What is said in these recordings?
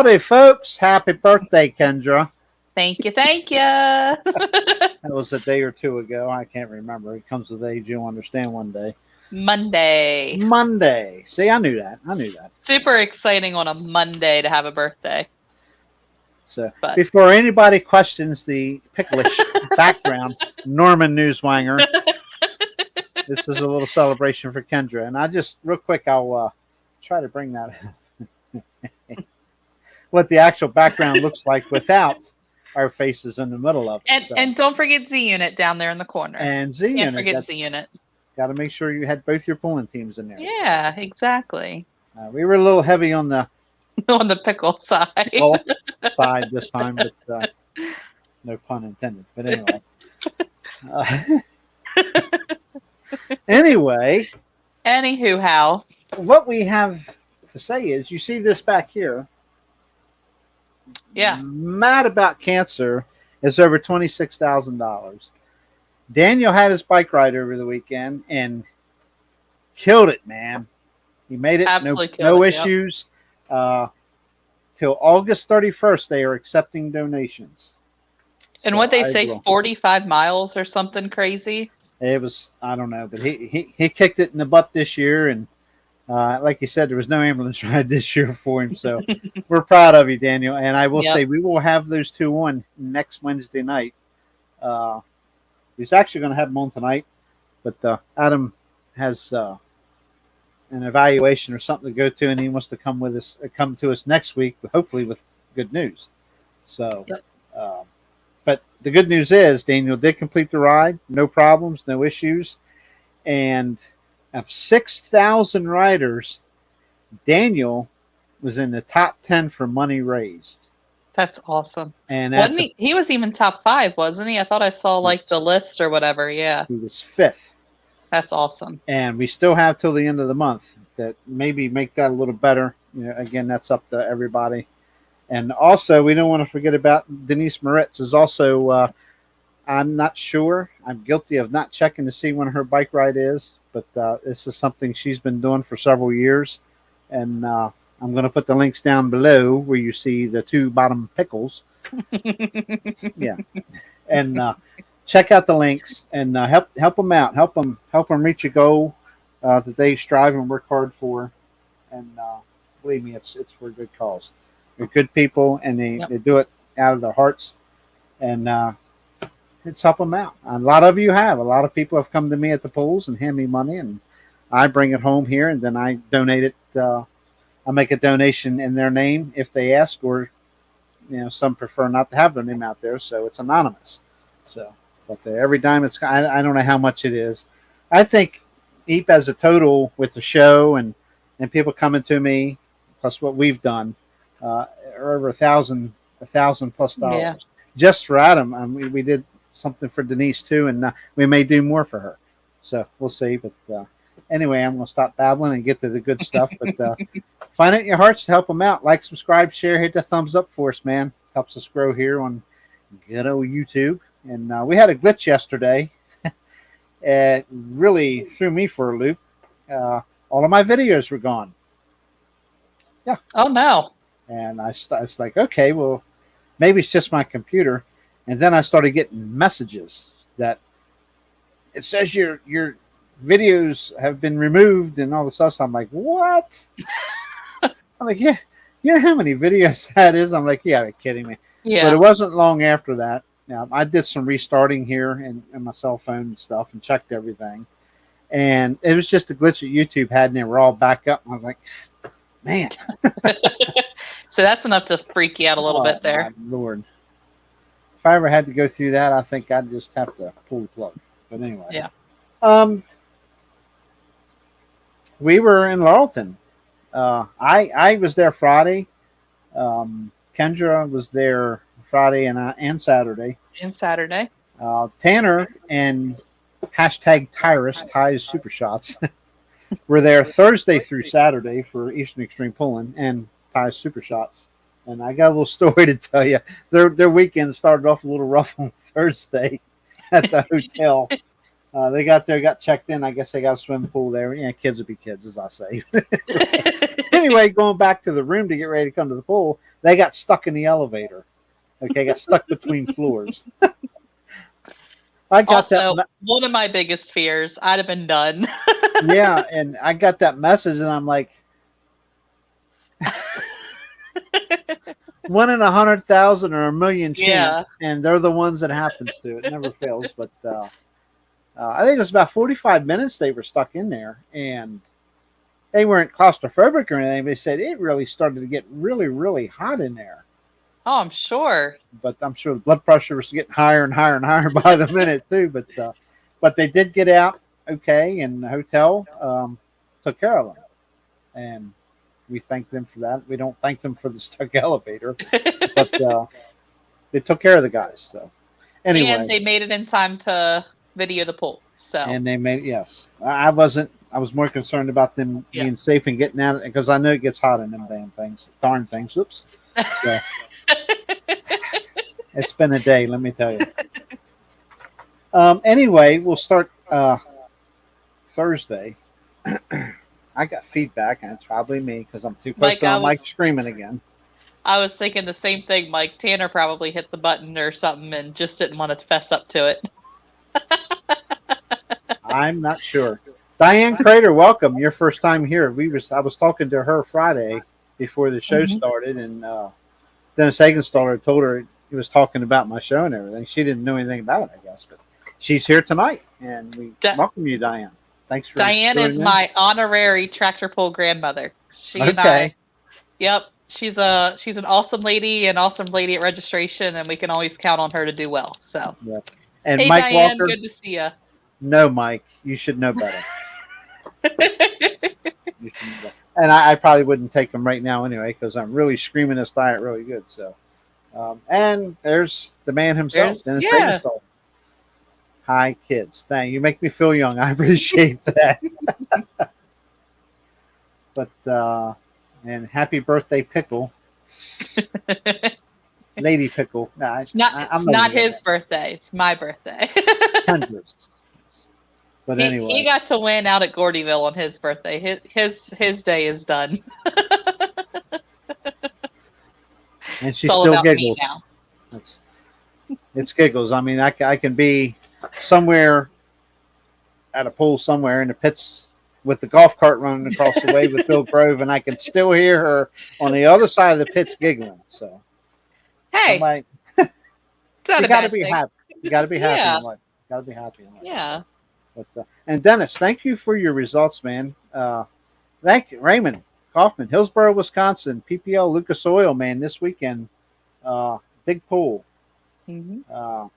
Howdy, folks. Happy birthday, Kendra. Thank you, thank you. That was a day or two ago. I can't remember. It comes with age. You'll understand one day. Monday. See, I knew that. Super exciting on a Monday to have a birthday. So before anybody questions the picklish background, Norman Newswanger, this is a little celebration for Kendra. And I just, real quick, I'll try to bring that up. What the actual background looks like without our faces in the middle of it. And don't forget Z Unit down there in the corner. And Z Unit. Can't forget Z Unit. Got to make sure you had both your pulling teams in there. Yeah, exactly. We were a little heavy on the pickle side. Side this time, but no pun intended. But anyway. Anywho, what we have to say is, you see this back here. Yeah. Mad About Cancer is over $26,000. Daniel had his bike ride over the weekend and killed it, man. He made it. Absolutely no issues. Till August 31st, they are accepting donations. And what they say, 45 miles or something crazy? It was, I don't know, but he kicked it in the butt this year. And like you said, there was no ambulance ride this year for him. So we're proud of you, Daniel. And I will say, we will have those two on next Wednesday night. He's actually going to have them on tonight, but Adam has an evaluation or something to go to, and he wants to come to us next week, hopefully with good news. So, but the good news is Daniel did complete the ride, no problems, no issues, and of 6,000 riders, Daniel was in the top 10 for money raised. That's awesome. And he was even top 5, wasn't he? I thought I saw the list or whatever. Yeah. He was 5th. That's awesome. And we still have till the end of the month that maybe make that a little better. Again, that's up to everybody. And also, we don't want to forget about Denise Moritz is also, I'm not sure. I'm guilty of not checking to see when her bike ride is, but this is something she's been doing for several years. And I'm going to put the links down below where you see the two bottom pickles. Yeah. And check out the links and help them out. Help them reach a goal that they strive and work hard for. And believe me, it's for a good cause. They're good people, and they do it out of their hearts. And it's help them out. A lot of you have. A lot of people have come to me at the polls and hand me money, and I bring it home here, and then I donate it. I make a donation in their name if they ask, or some prefer not to have their name out there, so it's anonymous. So, but every dime I don't know how much it is. I think EEP as a total with the show and people coming to me, plus what we've done, are over $1,000+ just for Adam. We did something for Denise too, and we may do more for her. So we'll see. But anyway, I'm going to stop babbling and get to the good stuff. But find it in your hearts to help them out. Like, subscribe, share, hit the thumbs up for us, man. Helps us grow here on good old YouTube. And we had a glitch yesterday. It really threw me for a loop. All of my videos were gone. Yeah. Oh, no. And I was like, okay, well, maybe it's just my computer. And then I started getting messages that it says your videos have been removed and all this stuff. So I'm like, what? I'm like, yeah. You know how many videos that is? I'm like, yeah, you're kidding me. Yeah. But it wasn't long after that. I did some restarting here and my cell phone and stuff and checked everything. And it was just a glitch that YouTube had, and they were all back up. And I was like, man. So that's enough to freak you out a little bit there. My Lord. If I ever had to go through that, I think I'd just have to pull the plug. But anyway. Yeah. We were in Laurelton. I was there Friday. Kendra was there Friday and Saturday. Tanner and #Tyrus, Ty's Super Shots, were there Thursday through Saturday for Eastern Extreme Pulling and Ty's Super Shots. And I got a little story to tell you. Their weekend started off a little rough on Thursday at the hotel. They got there, got checked in. I guess they got a swimming pool there. Yeah, kids would be kids, as I say. Anyway, going back to the room to get ready to come to the pool, they got stuck in the elevator. Okay, got stuck between floors. I got Also, that. one of my biggest fears, I'd have been done. Yeah, and I got that message, and I'm like, 1 in 100,000 or a million chance, Yeah. and they're the ones that happens to. It never fails. But I think it was about 45 minutes they were stuck in there, and they weren't claustrophobic or anything. They said it really started to get really, really hot in there. Oh, I'm sure. But I'm sure the blood pressure was getting higher and higher and higher by the minute too. But they did get out okay, and the hotel took care of them, and we thank them for that. We don't thank them for the stuck elevator, but they took care of the guys. So anyway, And they made it in time to video the pool. So and they made yes. I wasn't. I was more concerned about them being safe and getting out because I know it gets hot in them damn things, darn things. Oops. So, it's been a day, let me tell you. Anyway, we'll start Thursday. I got feedback, and it's probably me because I'm too close to my mic screaming again. I was thinking the same thing, Mike. Tanner probably hit the button or something and just didn't want to fess up to it. I'm not sure. Diane Crater, welcome. Your first time here. I was talking to her Friday before the show started, and Dennis Hagenstaller told her he was talking about my show and everything. She didn't know anything about it, I guess, but she's here tonight, and we welcome you, Diane. Thanks for Diane is my honorary tractor pull grandmother. She and I. Yep, she's an awesome lady, an awesome lady at registration, and we can always count on her to do well. So, and hey, Mike Diane, Walker, good to see you. No, Mike, you should know better. And I probably wouldn't take them right now anyway because I'm really screaming this diet really good. So, and there's the man himself, Dennis Hagenstaller. Hi, kids. Thank you. Make me feel young. I appreciate that. But and happy birthday, Pickle, Lady Pickle. Nah, it's not his birthday. It's my birthday. Hundreds. But anyway, he got to win out at Gordyville on his birthday. His day is done. And she still giggles. It's giggles. I mean, I can be somewhere at a pool somewhere in the pits with the golf cart running across the way with Bill Grove, and I can still hear her on the other side of the pits giggling. So, hey, you got to be happy. You got to be happy in life. Got to be happy in life. Yeah. But, and Dennis, thank you for your results, man. Thank you, Raymond Kaufman, Hillsboro, Wisconsin, PPL Lucas Oil, man. This weekend, big pool, a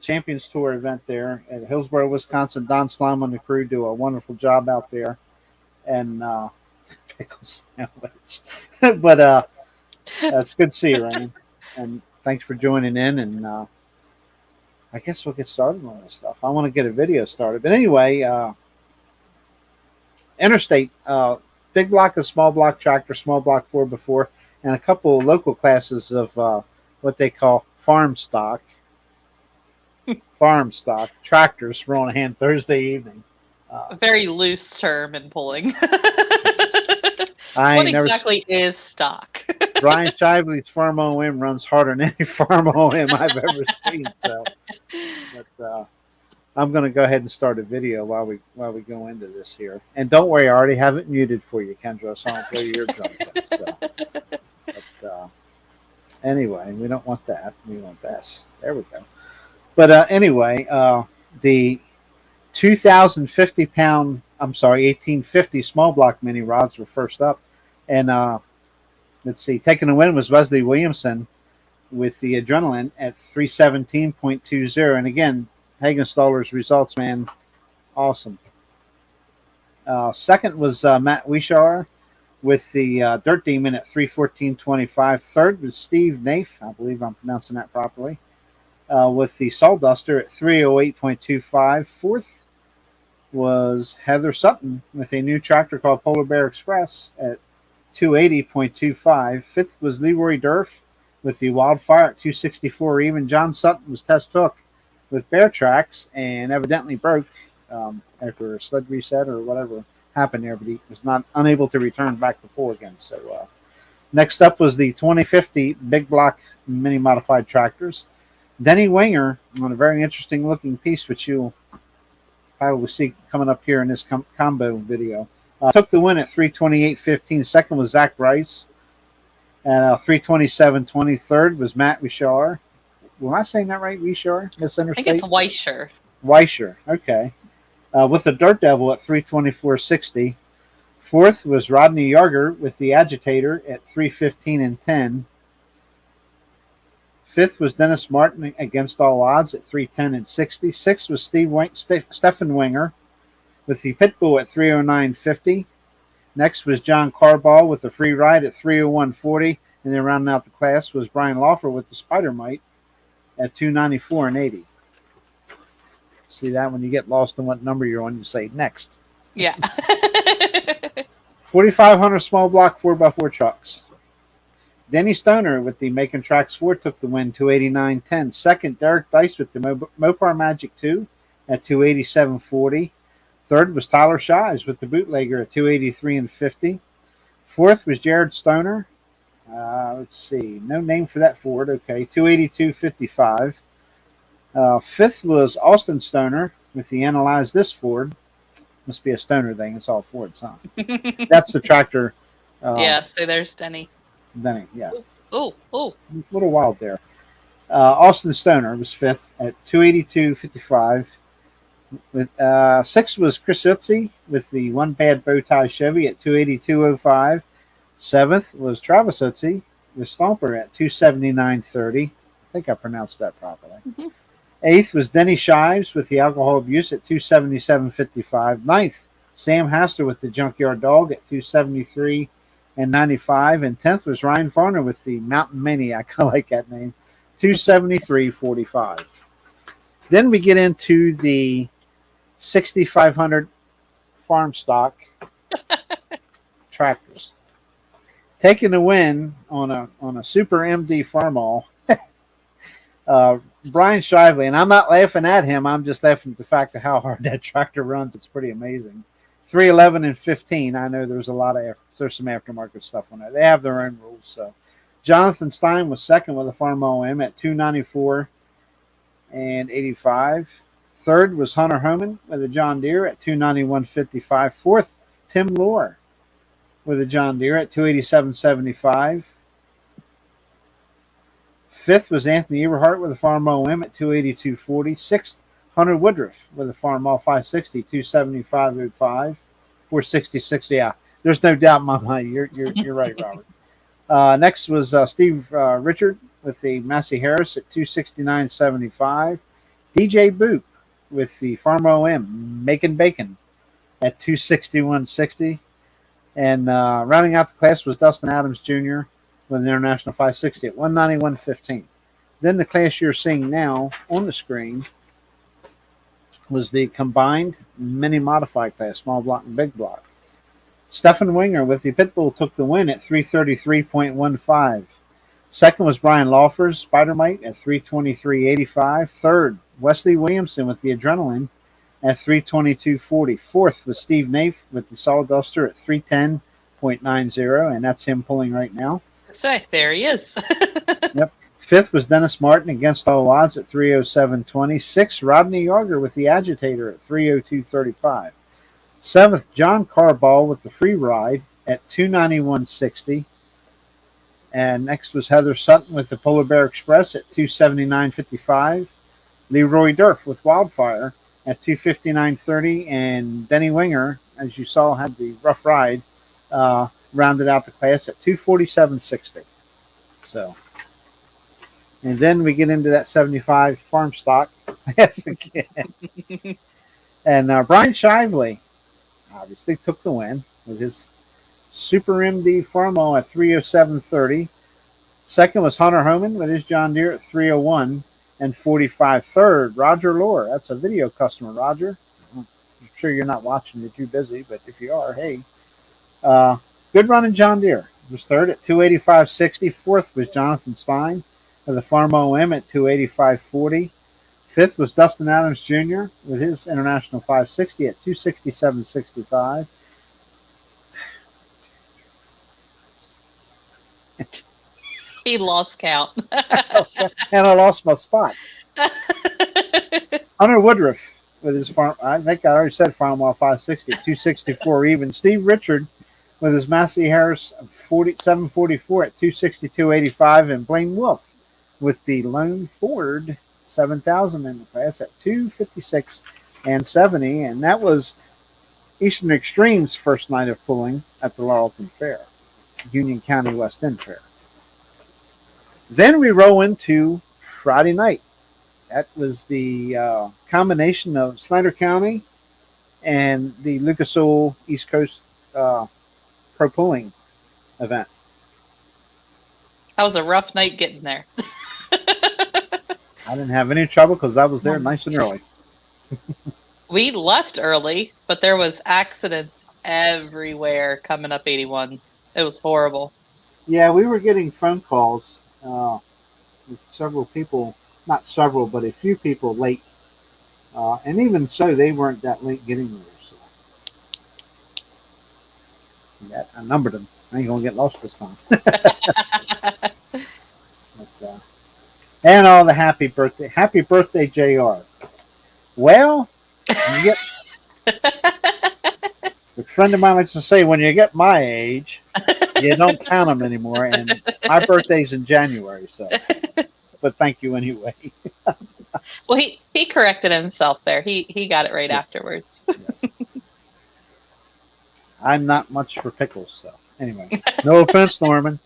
Champions Tour event there at Hillsboro, Wisconsin. Don Slime and the crew do a wonderful job out there, and pickle sandwich. But it's good to see you, Raymond, and thanks for joining in. And I guess we'll get started on this stuff. I want to get a video started. But anyway, Interstate, big block and small block tractor, small block 4x4, and a couple of local classes of what they call farm stock. Farm stock tractors were on hand Thursday evening. A very loose term in pulling. What exactly is stock? Brian Shively's Farm OM runs harder than any Farm OM I've ever seen. So, but I'm going to go ahead and start a video while we go into this here. And don't worry, I already have it muted for you, Kendra, so I don't play your drum. So, but anyway, we don't want that. We want this. There we go. But anyway, the 1850 small block mini rods were first up. And let's see, taking the win was Wesley Williamson with the Adrenaline at 317.20. And again, Hagenstaller's results, man, awesome. Second was Matt Wishar with the Dirt Demon at 314.25. Third was Steve Nafe, I believe I'm pronouncing that properly, with the Sawduster at 308.25. Fourth was Heather Sutton with a new tractor called Polar Bear Express at 280.25. Fifth was Leroy Durf with the Wildfire at 264 even. John Sutton was Test Hook with bare tracks and evidently broke after a sled reset or whatever happened there, but he was not unable to return back to pull again. So next up was the 2050 big block mini modified tractors. Denny Winger on a very interesting looking piece, which you'll probably see coming up here in this combo video. Took the win at 328.15. Second was Zach Rice at 327.20. Third was Matt Richard. Am I saying that right? Richard? I think it's Weischer. Weischer, okay. With the Dirt Devil at 324.60. Fourth was Rodney Yarger with the Agitator at 315.10. Fifth was Dennis Martin against all odds at 310.60. Sixth was Stephen Winger with the Pitbull at 309.50. Next was John Carball with the Free Ride at 301.40. And then rounding out the class was Brian Laufer with the Spider Mite at 294.80. See that when you get lost in what number you're on, you say next. Yeah. 4,500 small block 4x4 trucks. Denny Stoner with the Macon Tracks 4 took the win, 289.10. Second, Derek Dice with the Mopar Magic 2 at 287.40. Third was Tyler Shives with the Bootlegger at 283.50. Fourth was Jared Stoner. Let's see, no name for that Ford. Okay, 282.55. Fifth was Austin Stoner with the Analyze This Ford. Must be a Stoner thing. It's all Fords, huh? That's the tractor. Yeah, so there's Denny. Denny, yeah. Oh. A little wild there. Austin Stoner was fifth at 282.55. With sixth was Chris Utzi with the One Bad Bow-Tie Chevy at 282.05. Seventh was Travis Utzi with Stomper at 279.30. I think I pronounced that properly. Mm-hmm. Eighth was Denny Shives with the Alcohol Abuse at 277.55. Ninth, Sam Haster with the Junkyard Dog at 273.95. And 10th was Ryan Farner with the Mountain Maniac. I like that name. 273.45. Then we get into the 6,500 farm stock tractors. Taking the win on a Super MD farm all. Brian Shively, and I'm not laughing at him. I'm just laughing at the fact of how hard that tractor runs. It's pretty amazing. 311.15. I know there's some aftermarket stuff on that. They have their own rules. So, Jonathan Stein was second with a Farm OM at 294.85. Third was Hunter Homan with a John Deere at 291.55. Fourth, Tim Lohr with a John Deere at 287.75. Fifth was Anthony Eberhardt with a Farm OM at 282.40. Sixth, Hunter Woodruff with a Farm All 560, 275.05. 460.60. Yeah, there's no doubt in my mind. You're right, Robert. Next was Steve Richard with the Massey Harris at 269.75. DJ Boop with the Farm OM Making Bacon at 261.60. And rounding out the class was Dustin Adams Jr. with an International 560 at 191.15. Then the class you're seeing now on the screen was the combined mini modified class, small block and big block. Stephen Winger with the Pitbull took the win at 333.15. Second was Brian Laufer's Spider Mite at 323.85. Third, Wesley Williamson with the Adrenaline at 322.40. Fourth was Steve Nafe with the Sawduster at 310.90, and that's him pulling right now. Say, there he is. Yep. Fifth was Dennis Martin against all odds at 307.20. Sixth, Rodney Yarger with the Agitator at 302.35. Seventh, John Carball with the Free Ride at 291.60. And next was Heather Sutton with the Polar Bear Express at 279.55. Leroy Durf with Wildfire at 259.30. And Denny Winger, as you saw, had the Rough Ride, rounded out the class at 247.60. So, and then we get into that 75 farm stock. Yes, again. And Brian Shively obviously took the win with his Super MD Farmo at 307.30. Second was Hunter Homan with his John Deere at 301.45. Third, Roger Lohr. That's a video customer, Roger. I'm sure you're not watching. You're too busy, but if you are, hey. Good running John Deere was third at 285.60. Fourth was Jonathan Stein with the Farm OM at 285.40. Fifth was Dustin Adams Jr. with his International 560 at 267.65. He lost count. And I lost my spot. Hunter Woodruff with his farm. I think I already said Farmwell 560 at 264 even. Steve Richard with his Massey Harris 744 at 262.85, and Blaine Wolf with the Lone Ford 7000 in the class at 256.70, and that was Eastern Extreme's first night of pulling at the Laurelton Fair, Union County West End Fair. Then we roll into Friday night. That was the combination of Snyder County and the Lucas Oil East Coast Pro Pulling event. That was a rough night getting there. I didn't have any trouble because I was there nice and early. We left early, but there was accidents everywhere coming up 81. It was horrible. Yeah, we were getting phone calls with several people, not several, but a few people late. And even so, they weren't that late getting there. So that, I numbered them. I ain't going to get lost this time. But, and all the happy birthday, JR. Well, you get, a friend of mine likes to say, when you get my age, you don't count them anymore. And my birthday's in January, so. But thank you anyway. Well, he corrected himself there. He got it right afterwards. Yes. I'm not much for pickles, so anyway. No offense, Norman.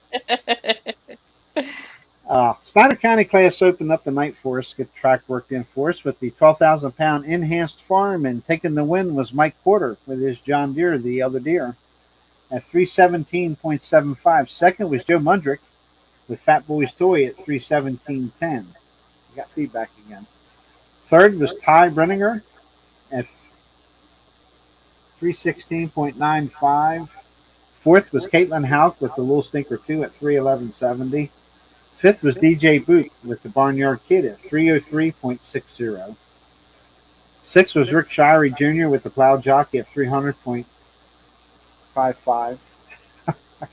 Snyder County class opened up the night for us, get track worked in for us with the 12,000-pound enhanced farm, and taking the win was Mike Porter with his John Deere, the other deer, at 317.75. Second was Joe Mundrick with Fat Boy's Toy at 317.10. Got feedback again. Third was Ty Brenninger at 316.95. Fourth was Caitlin Hauk with the Little Stinker 2 at 311.70. Fifth was DJ Boot with the Barnyard Kid at 303.60. Sixth was Rick Shirey Jr. with the Plow Jockey at 300.55. I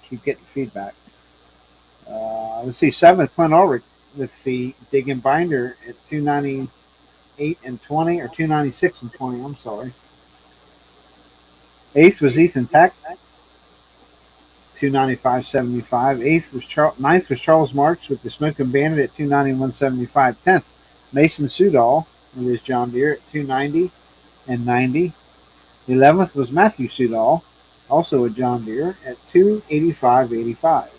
keep getting feedback. Let's see. Seventh, Clint Ulrich with the Dig and Binder at 298 and 20, or 296 and 20. I'm sorry. Eighth was Ethan Peck, 295.75. Ninth was Charles Marks with the Smoking Bandit at 291.75. 10th, Mason Sudall with his John Deere at 290 and 90. 11th was Matthew Sudall, also a John Deere, at 285.85.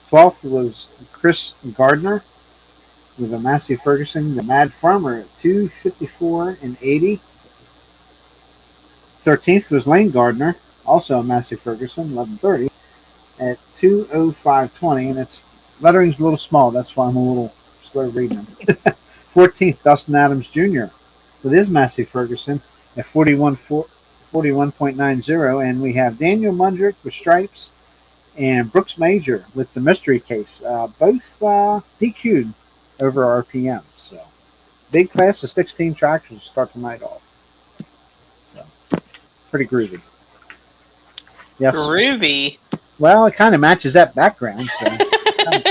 12th was Chris Gardner with a Massey Ferguson, the Mad Farmer, at 254 and 80. 13th was Lane Gardner, also a Massey Ferguson, 1130, at 205.20, and its lettering's a little small. That's why I'm a little slow reading them. 14th, Dustin Adams Jr. with his Massey Ferguson at 41.90, and we have Daniel Mundrick with Stripes and Brooks Major with the Mystery Case, both DQ'd over RPM. So, big class of 16 tractors to start the night off. So, pretty groovy. Yes. Groovy. Well, it kind of matches that background, so kind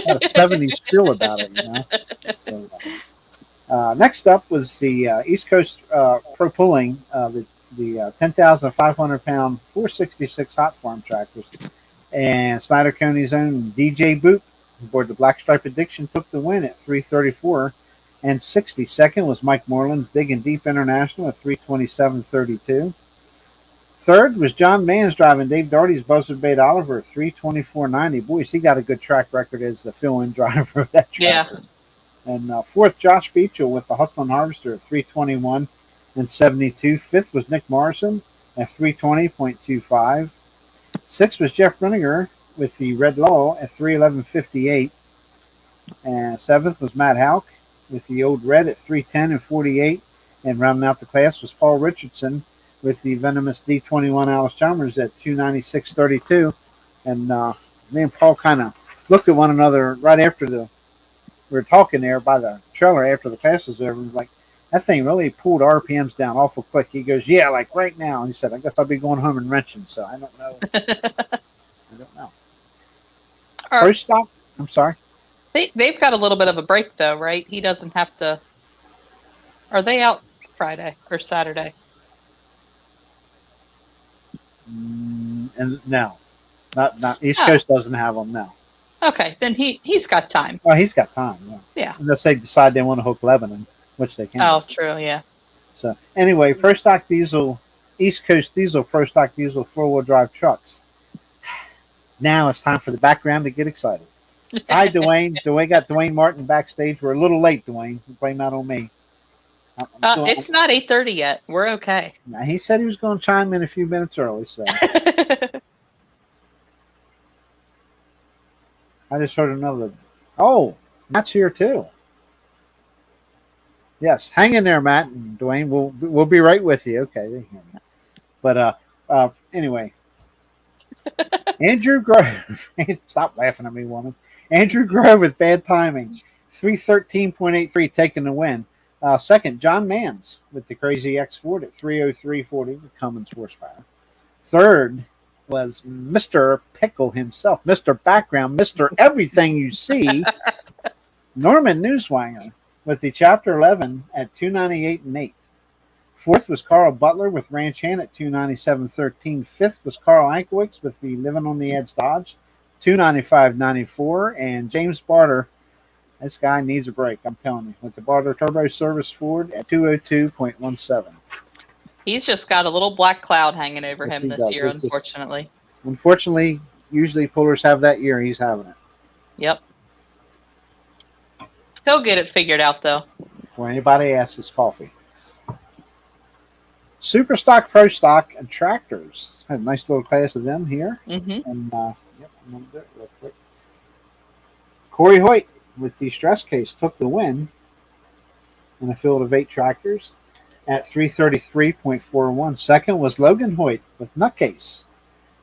of 70s feel about it, you know. So, next up was the East Coast Pro Pulling, the 10,500-pound 466 hot farm tractors, and Snyder County's own DJ Boot aboard the Black Stripe Addiction took the win at 334 and 60. Second was Mike Moreland's Digging Deep International at 327.32. Third was John Mans driving Dave Darty's Buzzard Bait Oliver at 324.90. Boys, he got a good track record as a fill-in driver of that tractor. Yeah. And fourth, Josh Beechel with the Hustlin' Harvester at 321 and 72. Fifth was Nick Morrison at 320.25. Sixth was Jeff Brenninger with the Red Law at 311.58. And seventh was Matt Hauk with the Old Red at 310 and 48. And rounding out the class was Paul Richardson with the venomous D21 Alice Chalmers at 296.32. And me and Paul kind of looked at one another right after we were talking there by the trailer after the class was over, and was like, That thing really pulled RPMs down awful quick. He goes, yeah, like right now. And he said, I guess I'll be going home and wrenching. So I don't know. I don't know. Pro stock? I'm sorry. They've got a little bit of a break though, right? He doesn't have to. Are they out Friday or Saturday? And no, not East Coast doesn't have them now. Okay, then he's got time. Oh, he's got time. Yeah. Yeah. Unless they decide they want to hook Lebanon, which they can. Oh, true. Yeah. So anyway, Pro Stock Diesel, East Coast Diesel, Pro Stock Diesel 4-wheel drive trucks. Now it's time for the background to get excited. Hi, Duane. Got Duane Martin backstage. We're a little late, Duane. Blame that on me. It's not 8:30 yet. We're okay. Now, he said he was going to chime in a few minutes early. So I just heard another. Oh, Matt's here too. Yes, hang in there, Matt and Duane. We'll be right with you. Okay, they hear me. But anyway, Andrew Grove. Stop laughing at me, woman. Andrew Grove with bad timing. 313.83 taking the win. Second, John Mans with the Crazy X Ford at 303.40 with Cummins horsepower. Third was Mr. Pickle himself, Mr. Background, Mr. Everything You See, Norman Newswanger with the Chapter 11 at 298.8. Fourth was Carl Butler with Ranch Hand at 297.13. Fifth was Carl Ankiewicz with the Living on the Edge Dodge, 295.94. And James Barter, this guy needs a break, I'm telling you, with the Barter Turbo Service Ford at 202.17. He's just got a little black cloud hanging over him this year, unfortunately. Unfortunately, usually pullers have that year. He's having it. Yep. He'll get it figured out, though. Before anybody asks, his coffee. Super Stock, Pro Stock, and Tractors. Had a nice little class of them here. Mm-hmm. And I'm going to do it real quick. Corey Hoyt with the stress case took the win in a field of 8 tractors at 333.41. Second was Logan Hoyt with Nutcase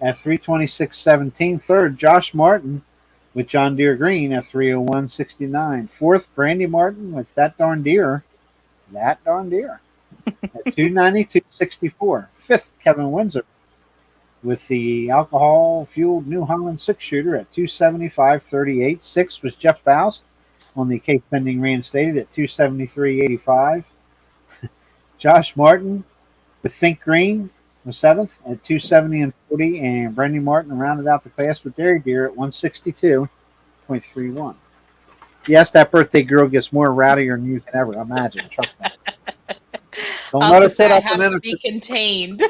at 326.17. Third, Josh Martin with John Deere Green at 301.69. Fourth, Brandy Martin with That Darn Deer at 292.64. Fifth, Kevin Windsor with the alcohol-fueled New Holland 6-shooter at 275.38. Sixth was Jeff Faust on the Cape Pending Reinstated at 273.85. Josh Martin with Think Green was 7th at 270.40, and Brandy Martin rounded out the class with Dairy Deer at 162.31. Yes, that birthday girl gets more rowdier than you can ever imagine. Trust me. Don't let her put up an innocent. Be contained.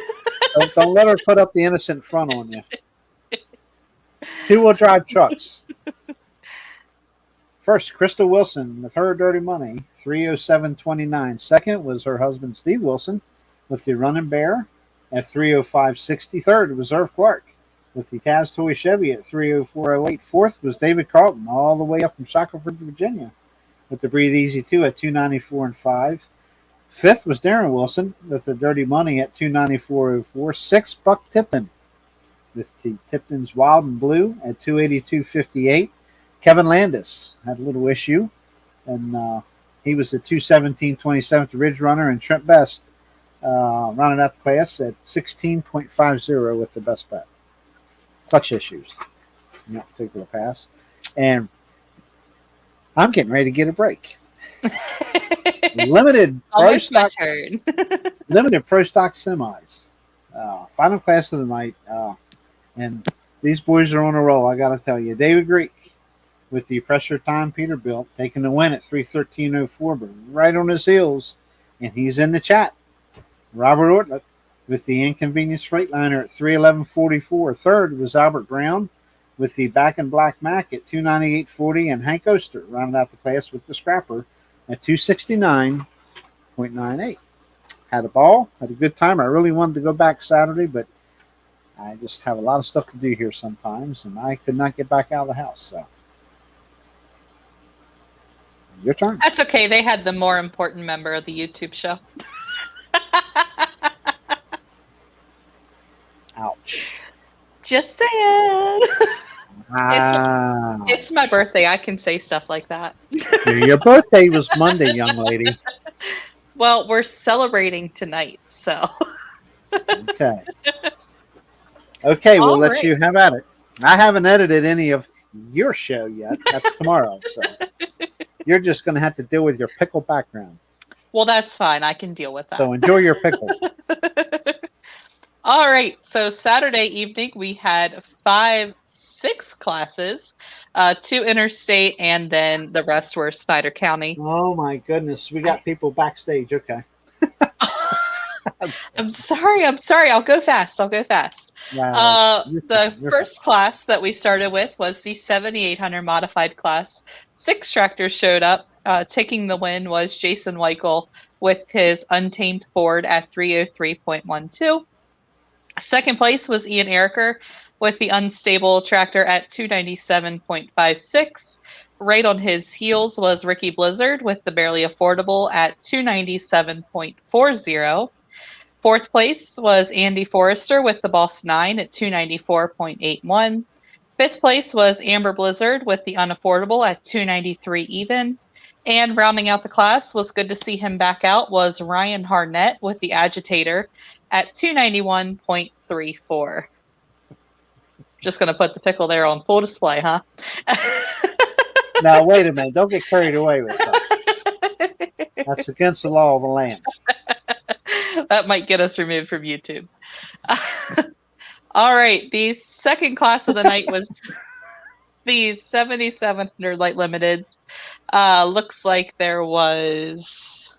Don't let her put up the innocent front on you. 2-wheel drive trucks. First, Crystal Wilson with her Dirty Money, 307.29. Second was her husband, Steve Wilson, with the Running Bear at 305.60. Third was Irv Clark with the Taz Toy Chevy at 304.08. Fourth was David Carlton, all the way up from Shackelford, Virginia, with the Breathe Easy 2 at 294.5. Fifth was Darren Wilson with the Dirty Money at 294.04. Sixth, Buck Tipton with the Tipton's Wild and Blue at 282.58. Kevin Landis had a little issue, and he was at 217.27 to Ridge Runner, and Trent Best rounded out the class at 16.50 with the best bet. Clutch issues, not particular pass. And I'm getting ready to get a break. Limited Pro Stock Limited Pro Stock semis. Final class of the night. And these boys are on a roll, I got to tell you. David Greek with the Pressure Time Peterbilt taking the win at 313.04, but right on his heels, and he's in the chat. Robert Ortlick with the Inconvenience Freightliner at 311.44. Third was Albert Brown with the Back in Black Mac at 298.40, and Hank Oster rounded out the class with the Scrapper at 269.98. Had a ball, had a good time. I really wanted to go back Saturday, but I just have a lot of stuff to do here sometimes, and I could not get back out of the house. So, your turn. That's okay. They had the more important member of the YouTube show. Ouch. Just saying. It's my birthday. I can say stuff like that. Your birthday was Monday, young lady. Well, we're celebrating tonight, so. Okay. Okay, we'll All let right. you have at it. I haven't edited any of your show yet. That's tomorrow. So you're just going to have to deal with your pickle background. Well, that's fine. I can deal with that. So enjoy your pickle. All right. So Saturday evening, we had 6 classes, 2 interstate, and then the rest were Snyder County. Oh my goodness. We got people backstage. Okay. I'm sorry. I'll go fast. Wow. The first class that we started with was the 7800 modified class. 6 tractors showed up. Taking the win was Jason Weichel with his Untamed Ford at 303.12. Second place was Ian Ericker with the Unstable tractor at 297.56. Right on his heels was Ricky Blizzard with the Barely Affordable at 297.40. Fourth place was Andy Forrester with the Boss 9 at 294.81. Fifth place was Amber Blizzard with the Unaffordable at 293 even. And rounding out the class, was good to see him back out, was Ryan Harnett with the Agitator at 291.34. Just going to put the pickle there on full display, huh? Now, wait a minute. Don't get carried away with that. That's against the law of the land. That might get us removed from YouTube. All right. The second class of the night was the 7700 Light Limited. Looks like there was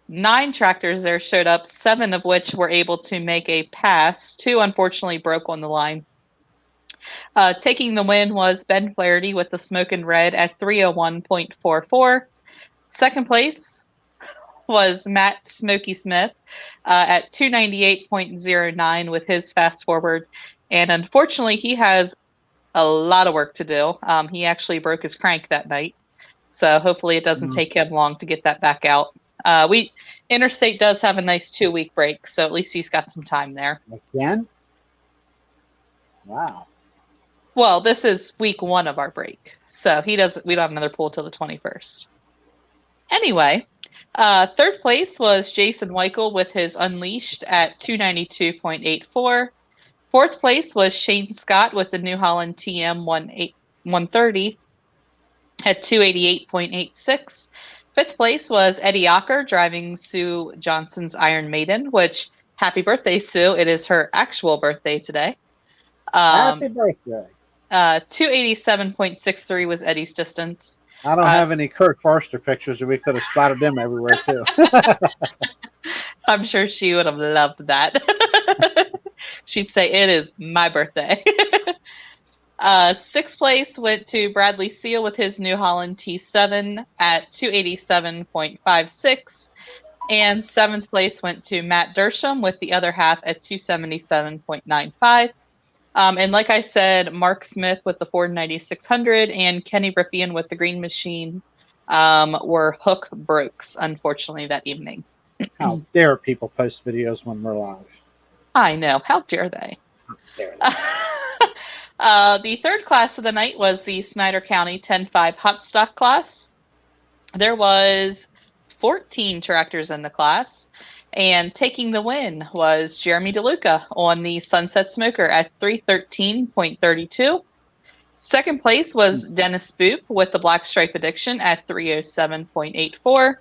9 tractors there showed up, 7 of which were able to make a pass. 2 unfortunately broke on the line. Taking the win was Ben Flaherty with the Smokin' Red at 301.44. Second place was Matt Smoky Smith at 298.09 with his fast forward. And unfortunately, he has a lot of work to do. He actually broke his crank that night. So hopefully it doesn't take him long to get that back out. Interstate does have a nice 2-week break, so at least he's got some time there. Again? Wow. Well, this is week 1 of our break. So we don't have another pool till the 21st. Anyway, third place was Jason Weichel with his Unleashed at 292.84. Fourth place was Shane Scott with the New Holland TM 130 at 288.86. Fifth place was Eddie Ocker driving Sue Johnson's Iron Maiden, which, happy birthday, Sue. It is her actual birthday today. Happy birthday. 287.63 was Eddie's distance. I don't have any Kurt Forster pictures, or we could have spotted them everywhere, too. I'm sure she would have loved that. She'd say, it is my birthday. Sixth place went to Bradley Seal with his New Holland T7 at 287.56. And seventh place went to Matt Dersham with the other half at 277.95. And like I said, Mark Smith with the Ford 9600 and Kenny Rippian with the Green Machine were hook brokes, unfortunately, that evening. How dare people post videos when we're live? I know. How dare they? How dare they? The third class of the night was the Snyder County 10.5 Hot Stock class. There was 14 tractors in the class, and taking the win was Jeremy DeLuca on the Sunset Smoker at 313.32. Second place was Dennis Boop with the Black Stripe Addiction at 307.84.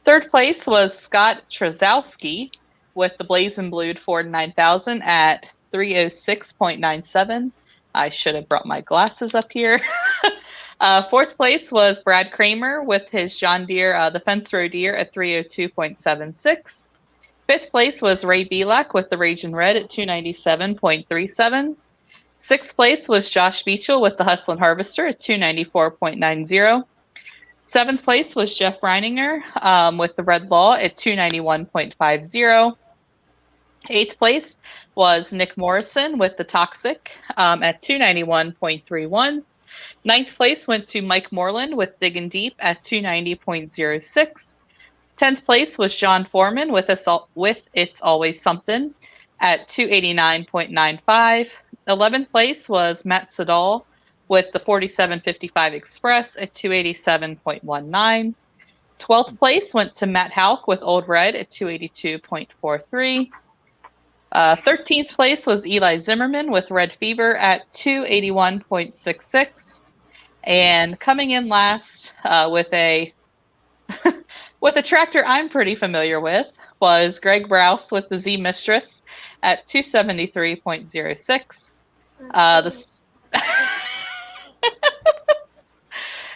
Third place was Scott Trzowski with the Blazing Blued Ford 9000 at 306.97. I should have brought my glasses up here. Fourth place was Brad Kramer with his John Deere, the Fence Row Deere at 302.76. Fifth place was Ray Belak with the Ragin' Red at 297.37. Sixth place was Josh Beechel with the Hustlin' Harvester at 294.90. Seventh place was Jeff Reininger with the Red Law at 291.50. Eighth place was Nick Morrison with the Toxic at 291.31. Ninth place went to Mike Moreland with Diggin' Deep at 290.06. 10th place was John Foreman with It's Always Something at 289.95. 11th place was Matt Sedal with the 4755 Express at 287.19. 12th place went to Matt Hauk with Old Red at 282.43. 13th place was Eli Zimmerman with Red Fever at 281.66. And coming in last with a with a tractor I'm pretty familiar with was Greg Browse with the Z Mistress at 273.06.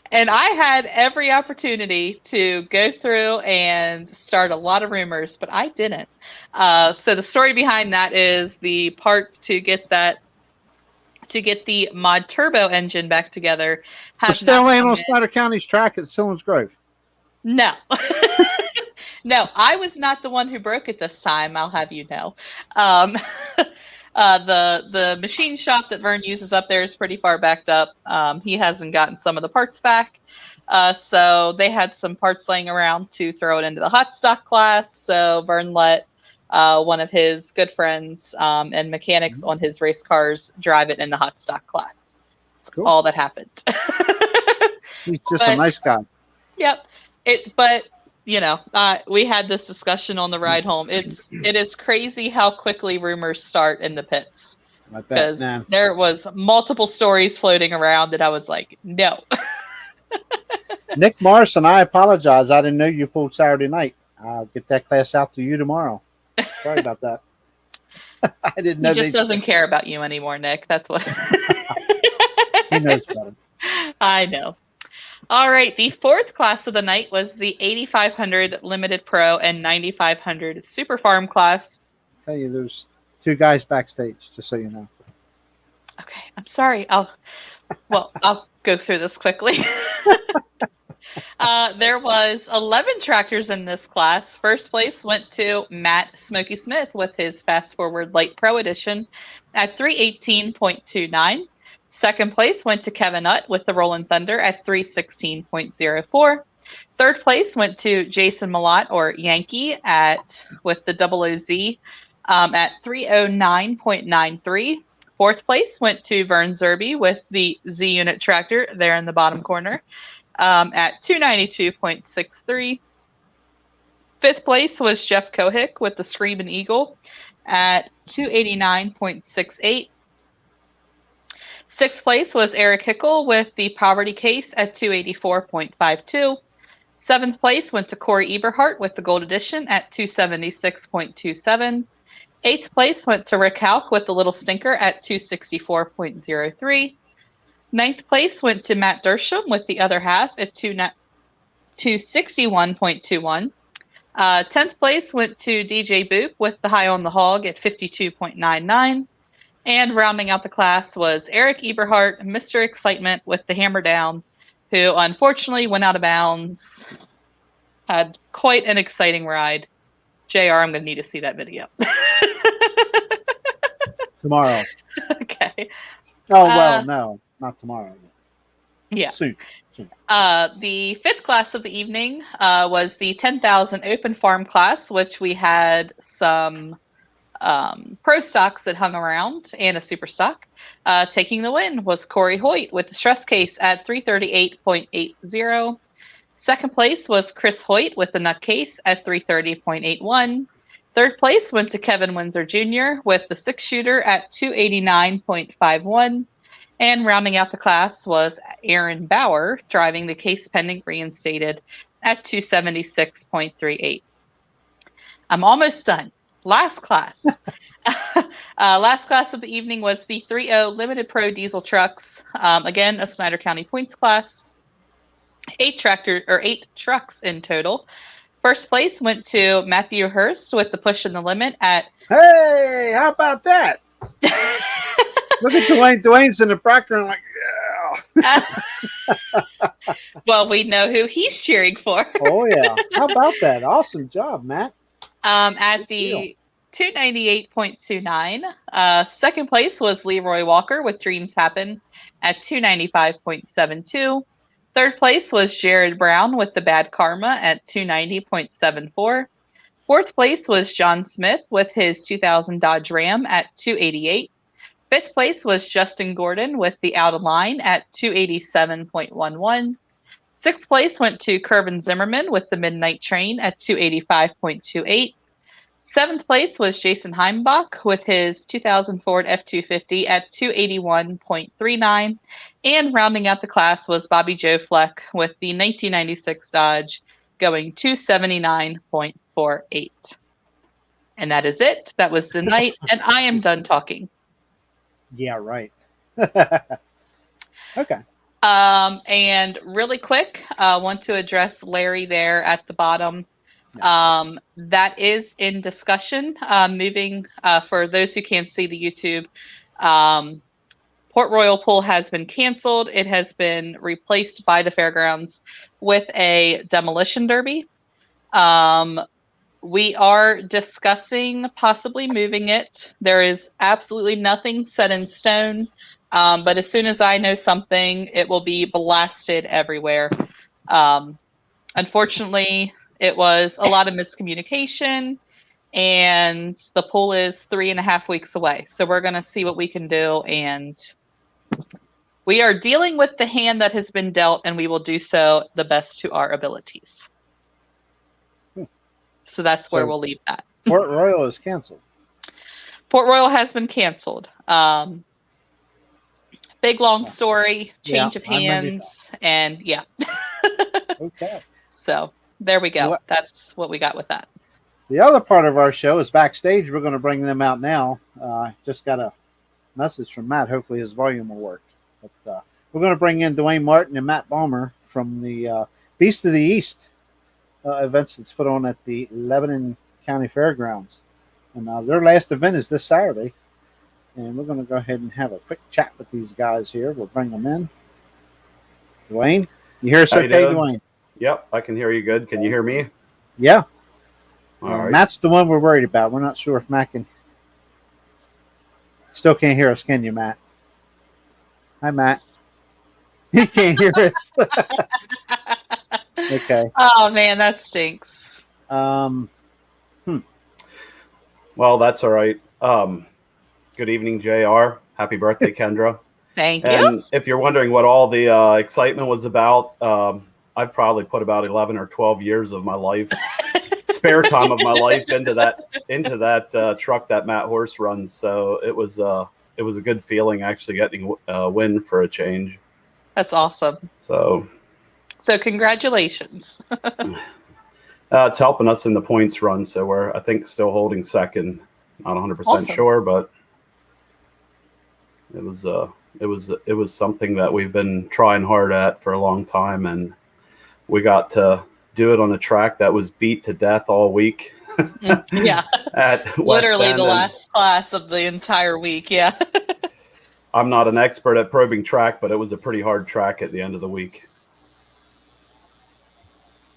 And I had every opportunity to go through and start a lot of rumors, but I didn't. So the story behind that is the parts to get the mod turbo engine back together We're have still not laying come on in. Snyder County's track at Sillins Grove. No. No, I was not the one who broke it this time, I'll have you know. The machine shop that Vern uses up there is pretty far backed up. He hasn't gotten some of the parts back. So they had some parts laying around to throw it into the hot stock class. So Vern let one of his good friends and mechanics on his race cars drive it in the hot stock class. That's Cool. all that happened. He's just a nice guy. Yep. But you know, we had this discussion on the ride home. It is crazy how quickly rumors start in the pits. Because there was multiple stories floating around that I was like, no. Nick Morrison, I apologize. I didn't know you pulled Saturday night. I'll get that class out to you tomorrow. Sorry about that. I didn't know. He just doesn't care about you anymore, Nick. That's what. He knows better. I know. All right, the fourth class of the night was the 8500 Limited Pro and 9500 Super Farm class. Tell you, there's two guys backstage, just so you know. Okay, I'm sorry. I'll go through this quickly. There was 11 tractors in this class. First place went to Matt Smokey Smith with his Fast Forward Light Pro Edition at 318.29. Second place went to Kevin Nutt with the Rollin' Thunder at 316.04. Third place went to Jason Malott, or Yankee, with the OOZ at 309.93. Fourth place went to Vern Zerby with the Z Unit tractor there in the bottom corner at 292.63. Fifth place was Jeff Kohick with the Screamin' Eagle at 289.68. Sixth place was Eric Hickel with the Poverty Case at 284.52. Seventh place went to Corey Eberhardt with the Gold Edition at 276.27. Eighth place went to Rick Hauk with the Little Stinker at 264.03. Ninth place went to Matt Dersham with the Other Half at 261.21. 10th place went to DJ Boop with the High on the Hog at 52.99. And rounding out the class was Eric Eberhardt, Mr. Excitement with the Hammer Down, who unfortunately went out of bounds. Had quite an exciting ride. JR, I'm going to need to see that video. Tomorrow. Okay. Oh, well, no, not tomorrow. Yeah. Soon. The fifth class of the evening was the 10,000 Open Farm class, which we had some pro stocks that hung around and a super stock. Taking the win was Corey Hoyt with the Stress Case at 338.80. Second place was Chris Hoyt with the Nut Case at 330.81. Third place went to Kevin Windsor Jr. with the 6-shooter at 289.51. And rounding out the class was Aaron Bauer driving the Case Pending Reinstated at 276.38. I'm almost done. Last class. Last class of the evening was the 3.0 Limited Pro Diesel Trucks. Again, a Snyder County points class. 8 trucks in total. First place went to Matthew Hurst with the Push in the Limit at... Hey, how about that? Look at Duane. Duane's in the background like, yeah. Well, we know who he's cheering for. Oh, yeah. How about that? Awesome job, Matt. At the 298.29. Second place was Leroy Walker with Dreams Happen at 295.72. Third place was Jared Brown with the Bad Karma at 290.74. Fourth place was John Smith with his 2000 Dodge Ram at 288. Fifth place was Justin Gordon with the Out of Line at 287.11. Sixth place went to Kervin Zimmerman with the Midnight Train at 285.28. Seventh place was Jason Heimbach with his 2000 Ford F-250 at 281.39. And rounding out the class was Bobby Joe Fleck with the 1996 Dodge going 279.48. And that is it. That was the night, and I am done talking. Yeah, right. Okay. And really quick, want to address Larry there at the bottom. That is in discussion. Moving for those who can't see the YouTube, Port Royal Pool has been canceled. It has been replaced by the fairgrounds with a demolition derby. We are discussing possibly moving it. There is absolutely nothing set in stone. But as soon as I know something, it will be blasted everywhere. Unfortunately, it was a lot of miscommunication, and the pool is 3.5 weeks away. So we're going to see what we can do. And we are dealing with the hand that has been dealt, and we will do so the best to our abilities. So that's where we'll leave that. Port Royal is canceled. Port Royal has been canceled. Big long story, change of hands, and yeah. Okay. So there we go. That's what we got with that. The other part of our show is backstage. We're going to bring them out now. Just got a message from Matt. Hopefully his volume will work. But we're going to bring in Duane Martin and Matt Balmer from the Beast of the East events that's put on at the Lebanon County Fairgrounds. And their last event is this Saturday. And we're going to go ahead and have a quick chat with these guys here. We'll bring them in. Duane, you hear us okay, Duane? Yep, I can hear you good. Can you hear me? Yeah. All right. Matt's the one we're worried about. We're not sure if Matt can. Still can't hear us, can you, Matt? Hi, Matt. He can't hear us. Okay. Oh man, that stinks. Well, that's all right. Good evening, JR. Happy birthday, Kendra. Thank you. And if you're wondering what all the excitement was about, I've probably put about 11 or 12 years of my life, spare time of my life into that truck that Matt Horse runs. So it was a good feeling actually getting a win for a change. That's awesome. So congratulations. It's helping us in the points run. So we're, I think, still holding second. Not 100% sure, but it was something that we've been trying hard at for a long time, and we got to do it on a track that was beat to death all week. Yeah. At literally the last class of the entire week. Yeah. I'm not an expert at probing track, but it was a pretty hard track at the end of the week.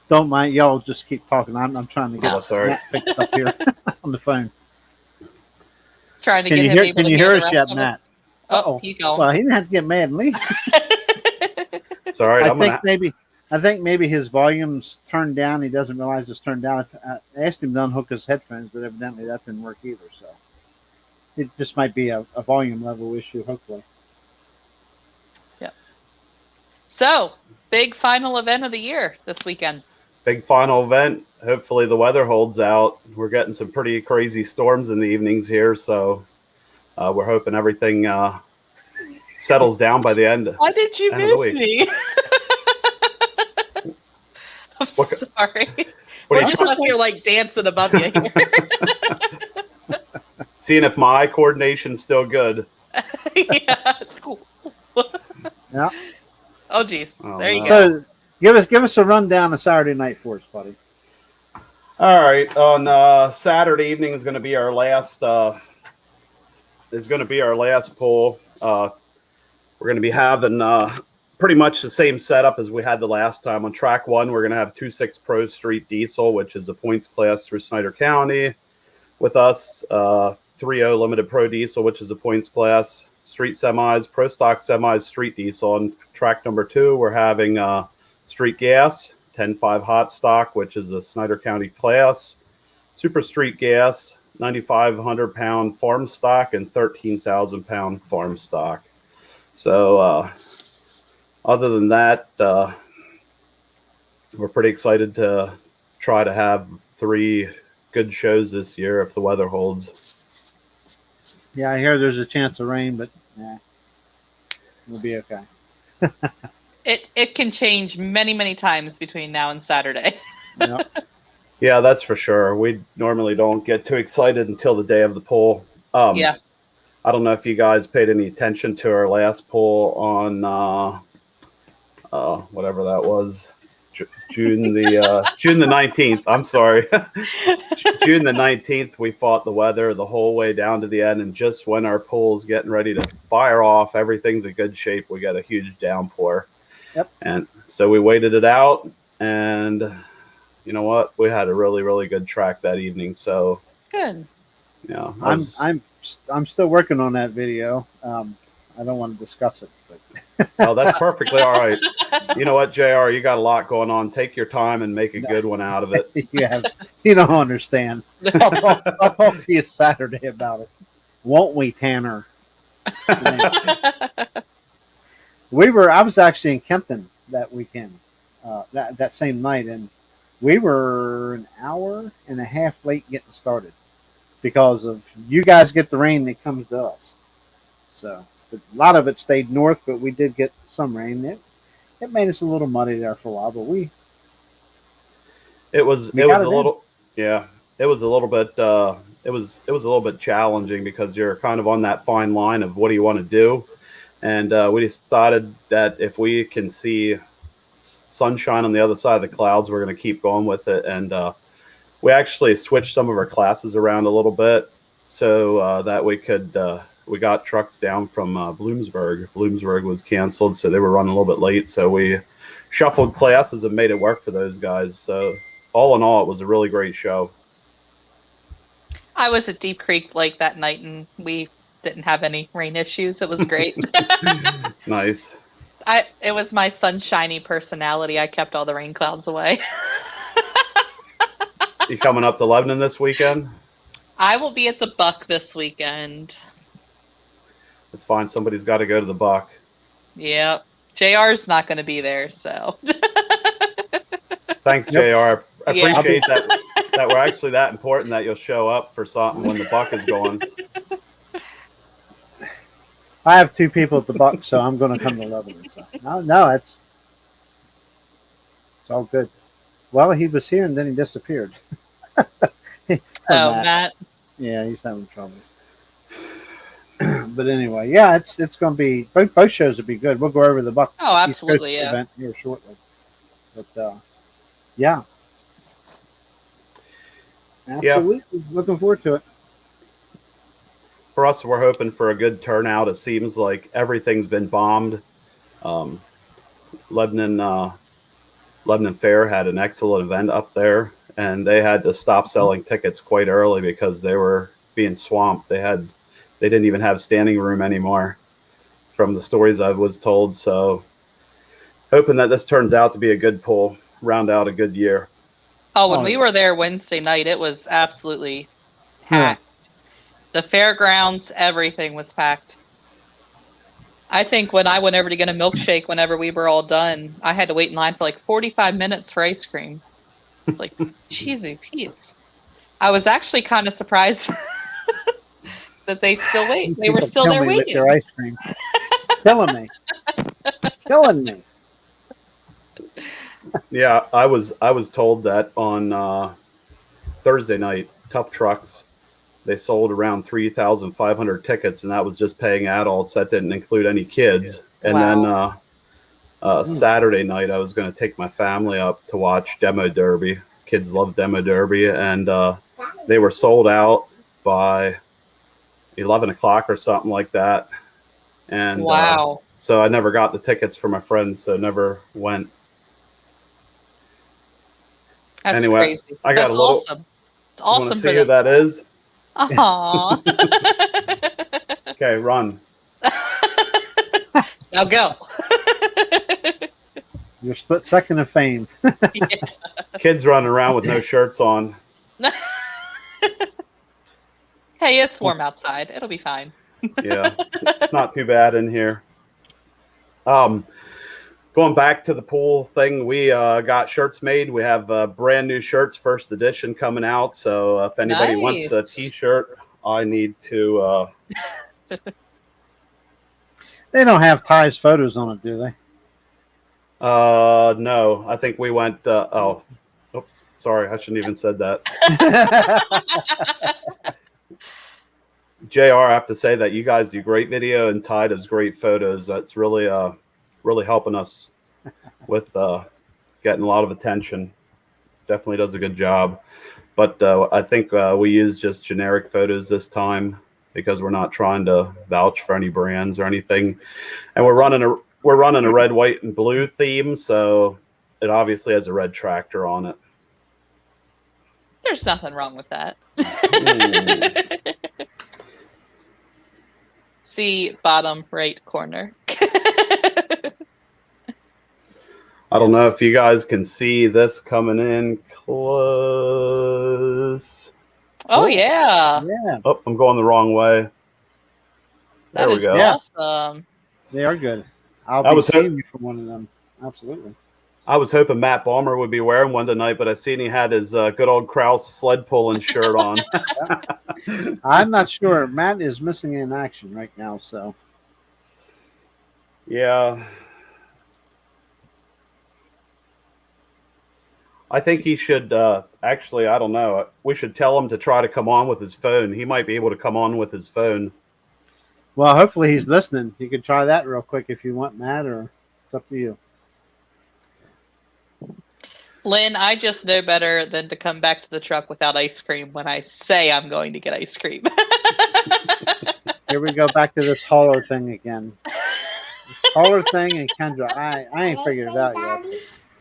Don't mind, y'all. Just keep talking. I'm trying to get Matt picked up here on the phone. Trying to get him able can to you hear us yet, Matt? Oh, you go. Well, he didn't have to get mad at me. It's all right. I think maybe his volume's turned down. He doesn't realize it's turned down. I asked him to unhook his headphones, but evidently that didn't work either. So it just might be a volume level issue, hopefully. Yeah. So, big final event of the year this weekend. Big final event. Hopefully the weather holds out. We're getting some pretty crazy storms in the evenings here, so we're hoping everything settles down by the end. Why did you move me? I'm sorry. We're just up here like dancing above you here. Seeing if my eye coordination's still good. Yeah, it's cool. Yeah. Oh geez. There you go. So give us a rundown of Saturday night for us, buddy. All right. On Saturday evening is going to be our last. Is going to be our last pool. We're going to be having pretty much the same setup as we had the last time. On track one, we're going to have 2.6 Pro Street Diesel, which is a points class through Snyder County. With us, 3.0 Limited Pro Diesel, which is a points class. Street semis, Pro Stock semis, Street Diesel. On track number two, we're having Street Gas, 10.5 Hot Stock, which is a Snyder County class. Super Street Gas, 9,500 pound farm stock and 13,000 pound farm stock. So other than that, we're pretty excited to try to have 3 good shows this year if the weather holds. Yeah, I hear there's a chance of rain, but yeah, we'll be okay. It can change many times between now and Saturday. Yep. Yeah, that's for sure. We normally don't get too excited until the day of the poll. Yeah. I don't know if you guys paid any attention to our last poll on whatever that was, June the 19th. I'm sorry, June the 19th. We fought the weather the whole way down to the end, and just when our poll's getting ready to fire off, everything's in good shape. We got a huge downpour. Yep. And so we waited it out, and you know what? We had a really good track that evening. So Good. yeah, I'm still working on that video. I don't want to discuss it, but oh, that's perfectly all right. You know what, JR? You got a lot going on. Take your time and make a good one out of it. you don't understand. I'll talk to you Saturday about it. Won't we, Tanner? I was actually in Kempton that weekend, that same night, and we were an hour and a half late getting started because of you guys get the rain that comes to us. So a lot of it stayed north, but we did get some rain. It made us a little muddy there for a while, but it was a little bit challenging because you're kind of on that fine line of what do you want to do, and we decided that if we can see sunshine on the other side of the clouds, we're going to keep going with it. And we actually switched some of our classes around a little bit so that we could we got trucks down from Bloomsburg. Bloomsburg was canceled, so they were running a little bit late, so we shuffled classes and made it work for those guys. So all in all, it was a really great show. I was at Deep Creek Lake that night, and we didn't have any rain issues. It was great. Nice. It was my sunshiny personality. I kept all the rain clouds away. You coming up to Lebanon this weekend? I will be at the Buck this weekend. It's fine. Somebody's got to go to the Buck. Yep. JR's not going to be there, so. Thanks, JR. I Yeah. appreciate that we're actually that important that you'll show up for something when the Buck is going. I have 2 people at the Buck, so I'm going to come to Lebanon. So. No, it's all good. Well, he was here and then he disappeared. Matt. Yeah, he's having trouble. But anyway, yeah, it's going to be both shows will be good. We'll go over the Buck. Oh, absolutely, East Coast yeah. event here shortly. But yeah, absolutely, looking forward to it. For us, we're hoping for a good turnout. It seems like everything's been bombed. Lebanon Fair had an excellent event up there, and they had to stop selling tickets quite early because they were being swamped. They didn't even have standing room anymore from the stories I was told. So hoping that this turns out to be a good pull, round out a good year. Oh, when we were there Wednesday night, it was absolutely packed. The fairgrounds, everything was packed. I think when I went over to get a milkshake whenever we were all done, I had to wait in line for like 45 minutes for ice cream. It's like, cheesy Pete's. I was actually kind of surprised that they still wait. They were still there waiting. Their ice cream. Killing me. Yeah, I was told that on Thursday night, Tough Trucks, they sold around 3,500 tickets, and that was just paying adults. That didn't include any kids. Yeah. And then Saturday night, I was going to take my family up to watch Demo Derby. Kids love Demo Derby, and they were sold out by 11 o'clock or something like that. And wow. So I never got the tickets for my friends, so never went. That's anyway, crazy. I got That's a little. Awesome. It's awesome Want to for see them. who that is? Aww. Okay, run. Now go. Your split second of fame. Yeah. Kids running around with no shirts on. Hey, it's warm outside. It'll be fine. Yeah, it's not too bad in here. going back to the pool thing, we got shirts made. We have brand new shirts, first edition, coming out. So if anybody wants a T-shirt, I need to. They don't have Ty's photos on it, do they? No, I think we went. Oh, oops, sorry, I shouldn't even said that. JR, I have to say that you guys do great video and Ty does great photos. That's really really helping us with getting a lot of attention. Definitely does a good job. But I think we use just generic photos this time because we're not trying to vouch for any brands or anything. And we're running a red, white, and blue theme, so it obviously has a red tractor on it. There's nothing wrong with that. See bottom right corner. I don't know if you guys can see this coming in close. Oh, yeah. Yeah. Oh, I'm going the wrong way. There we go. Awesome. They are good. I'll be seeing you for one of them. Absolutely. I was hoping Matt Balmer would be wearing one tonight, but I seen he had his good old Kraus sled pulling shirt on. I'm not sure. Matt is missing in action right now, so. Yeah. I think he should, actually, I don't know. We should tell him to try to come on with his phone. He might be able to come on with his phone. Well, hopefully he's listening. You could try that real quick if you want, Matt, or it's up to you. Lynn, I just know better than to come back to the truck without ice cream when I say I'm going to get ice cream. Here we go back to this hauler thing again. This hauler thing and Kendra, I ain't figured it out yet.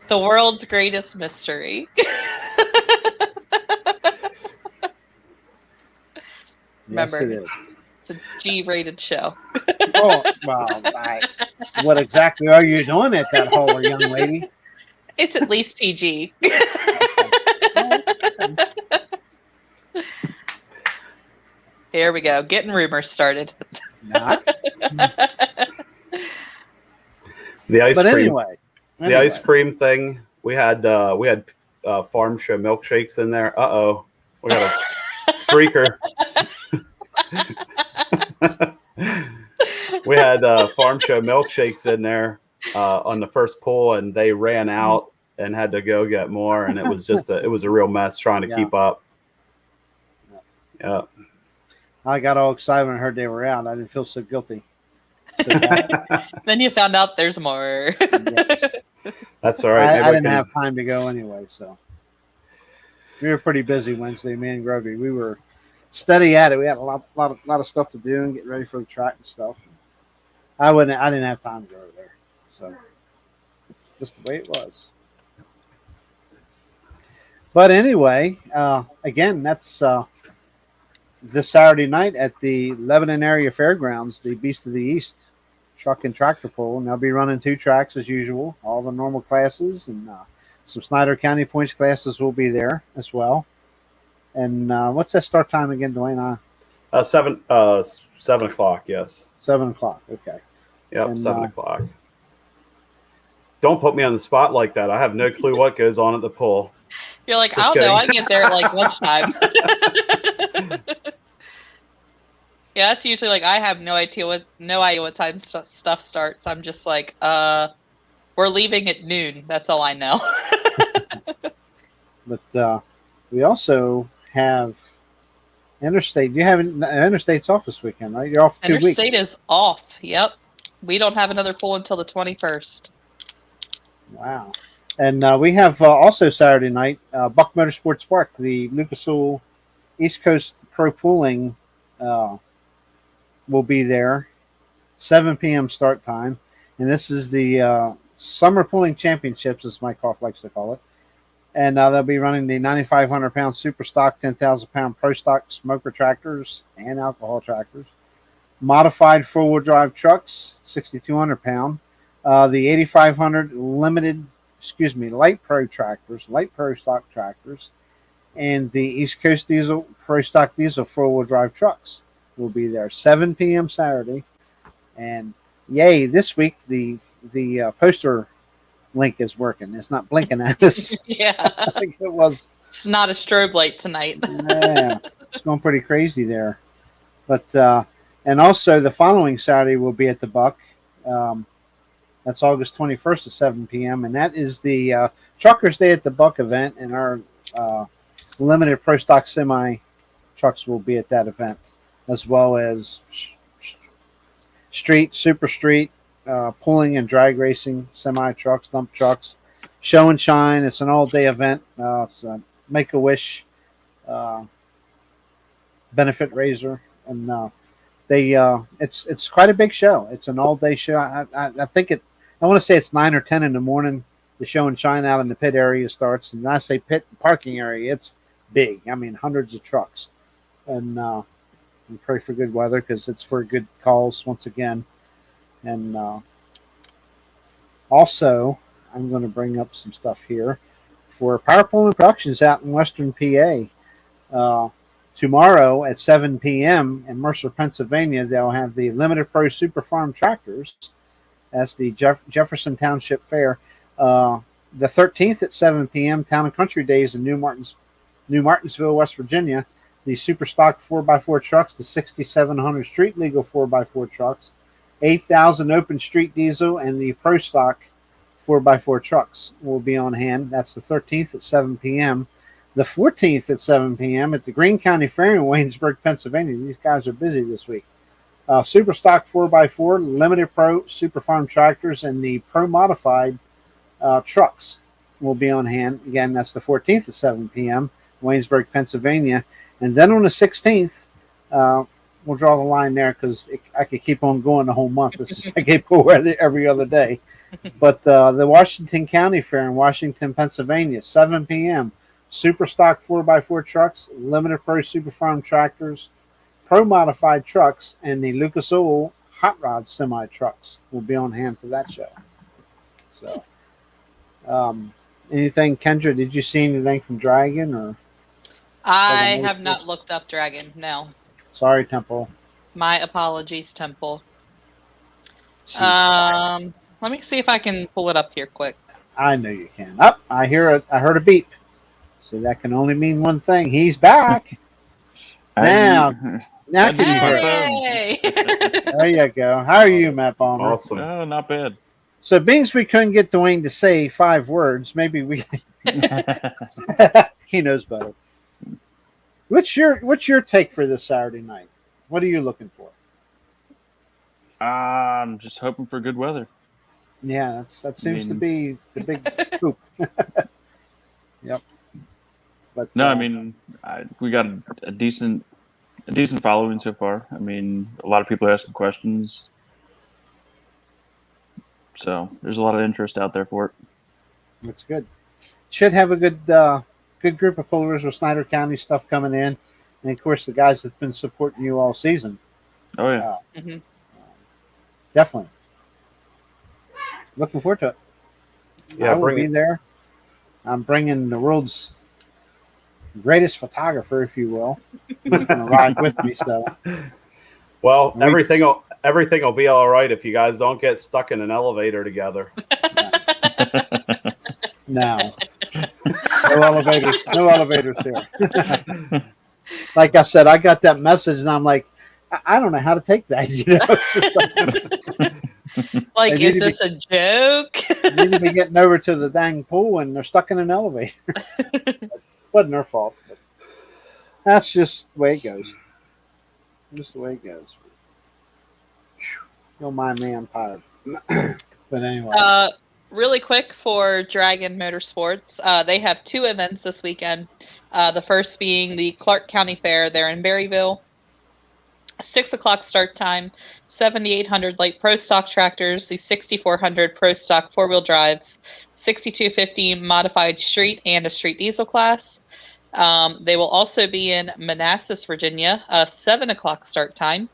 The world's greatest mystery. Remember, yes, it is. It's a G-rated show. Oh, well, what exactly are you doing at that hauler, young lady? It's at least PG. Here we go. Getting rumors started. Not. The ice But cream. anyway. The ice cream thing. We had farm show milkshakes in there. We got a streaker. We had farm show milkshakes in there on the first pull, and they ran out and had to go get more, and it was just a real mess trying to keep up. Yeah. I got all excited when I heard they were out. I didn't feel so guilty. Then you found out there's more. Yes. That's all right. I didn't have time to go anyway, so we were pretty busy Wednesday, me and Grovey. We were steady at it. We had a lot of stuff to do and get ready for the track and stuff. I didn't have time to go over there, so just the way it was. But anyway, again, that's this Saturday night at the Lebanon Area Fairgrounds, the Beast of the East truck and tractor pull, and they'll be running 2 tracks as usual, all the normal classes, and some Snyder County points classes will be there as well. And what's that start time again, Duane? 7 o'clock. Yes. 7 o'clock. Okay. Yep. And, 7 o'clock. Don't put me on the spot like that. I have no clue what goes on at the pull. You're like, Just I don't know. I kidding. get there at like lunchtime. Yeah, that's usually like I have no idea what time stuff starts. I'm just like, we're leaving at noon. That's all I know. But we also have Interstate. You have Interstate's off this weekend, right? You're off 2 weeks. Interstate is off. Yep. We don't have another pull until the 21st. Wow. And we have also Saturday night, Buck Motorsports Park, the Lucas Oil East Coast Pro Pooling will be there, 7 p.m. start time. And this is the Summer Pooling Championships, as Mike Hoff likes to call it. And they'll be running the 9,500-pound super stock, 10,000-pound pro stock smoker tractors and alcohol tractors, modified four-wheel drive trucks, 6,200-pound, the 8,500 light pro tractors, light pro stock tractors, and the East Coast Diesel Pro Stock Diesel four-wheel drive trucks will be there, 7 p.m. Saturday. And yay, this week the poster link is working. It's not blinking at us. Yeah. I think it was. It's not a strobe light tonight. Yeah, it's going pretty crazy there. But and also the following Saturday we'll be at the Buck. That's August 21st at 7 p.m. and that is the Truckers Day at the Buck event, and our limited pro stock semi trucks will be at that event, as well as street, super street, pulling and drag racing semi trucks, dump trucks, show and shine. It's an all day event. It's a Make a Wish benefit raiser, and it's quite a big show. It's an all day show. I think I want to say it's 9 or 10 in the morning. The show and shine out in the pit area starts, and when I say pit parking area, it's big. I mean, hundreds of trucks, and we pray for good weather because it's for good calls once again. And also, I'm going to bring up some stuff here for Power Pulling Productions out in Western PA. Tomorrow at 7 p.m. in Mercer, Pennsylvania, they'll have the Limited Pro Super Farm Tractors. That's the Jefferson Township Fair. The 13th at 7 p.m. Town and Country Days in New Martinsville, West Virginia. The Super Stock 4x4 trucks, the 6700 Street Legal 4x4 trucks, 8,000 Open Street Diesel, and the Pro Stock 4x4 trucks will be on hand. That's the 13th at 7 p.m. The 14th at 7 p.m. at the Greene County Fair in Waynesburg, Pennsylvania. These guys are busy this week. Super Stock 4x4, Limited Pro Super Farm Tractors, and the Pro Modified trucks will be on hand. Again, that's the 14th at 7 p.m., Waynesburg, Pennsylvania. And then on the 16th, we'll draw the line there because I could keep on going the whole month. This is like April every other day. But the Washington County Fair in Washington, Pennsylvania, 7 p.m., Super Stock 4x4 trucks, Limited Pro Super Farm Tractors, Pro Modified trucks, and the Lucas Oil Hot Rod semi trucks will be on hand for that show. So, anything, Kendra? Did you see anything from Dragon or? I have not looked up Dragon. No. Sorry, Temple. My apologies, Temple. Let me see if I can pull it up here quick. I know you can. I heard a beep. So that can only mean one thing. He's back. Now can you hear it? There you go. How are you, Matt Balmer? Awesome. Oh, not bad. So, being we couldn't get Duane to say 5 words, maybe we. He knows better. What's your take for this Saturday night? What are you looking for? I'm just hoping for good weather. Yeah, that seems to be the big scoop. Yep. But no, I mean, we got a decent following so far. I mean, a lot of people are asking questions, so there's a lot of interest out there for it. That's good. Should have a good group of pullers with Snyder County stuff coming in, and of course the guys that've been supporting you all season. Oh yeah, definitely. Looking forward to it. Yeah, I will be there. I'm bringing the world's greatest photographer, if you will. He's going to ride with me. So, well, everything will be all right if you guys don't get stuck in an elevator together. No elevators. No elevators here. Like I said, I got that message, and I'm like, I don't know how to take that. You know. Like, is this a joke? They need to be getting over to the dang pool, and they're stuck in an elevator. Wasn't their fault. But that's just the way it goes. Just the way it goes. Don't mind me, I'm tired. But anyway. Really quick for Dragon Motorsports, they have 2 events this weekend. The first being the Clark County Fair there in Berryville. 6 o'clock start time, 7,800 light pro stock tractors, the 6,400 pro stock 4-wheel drives, 6,250 modified street and a street diesel class. They will also be in Manassas, Virginia, 7 o'clock start time,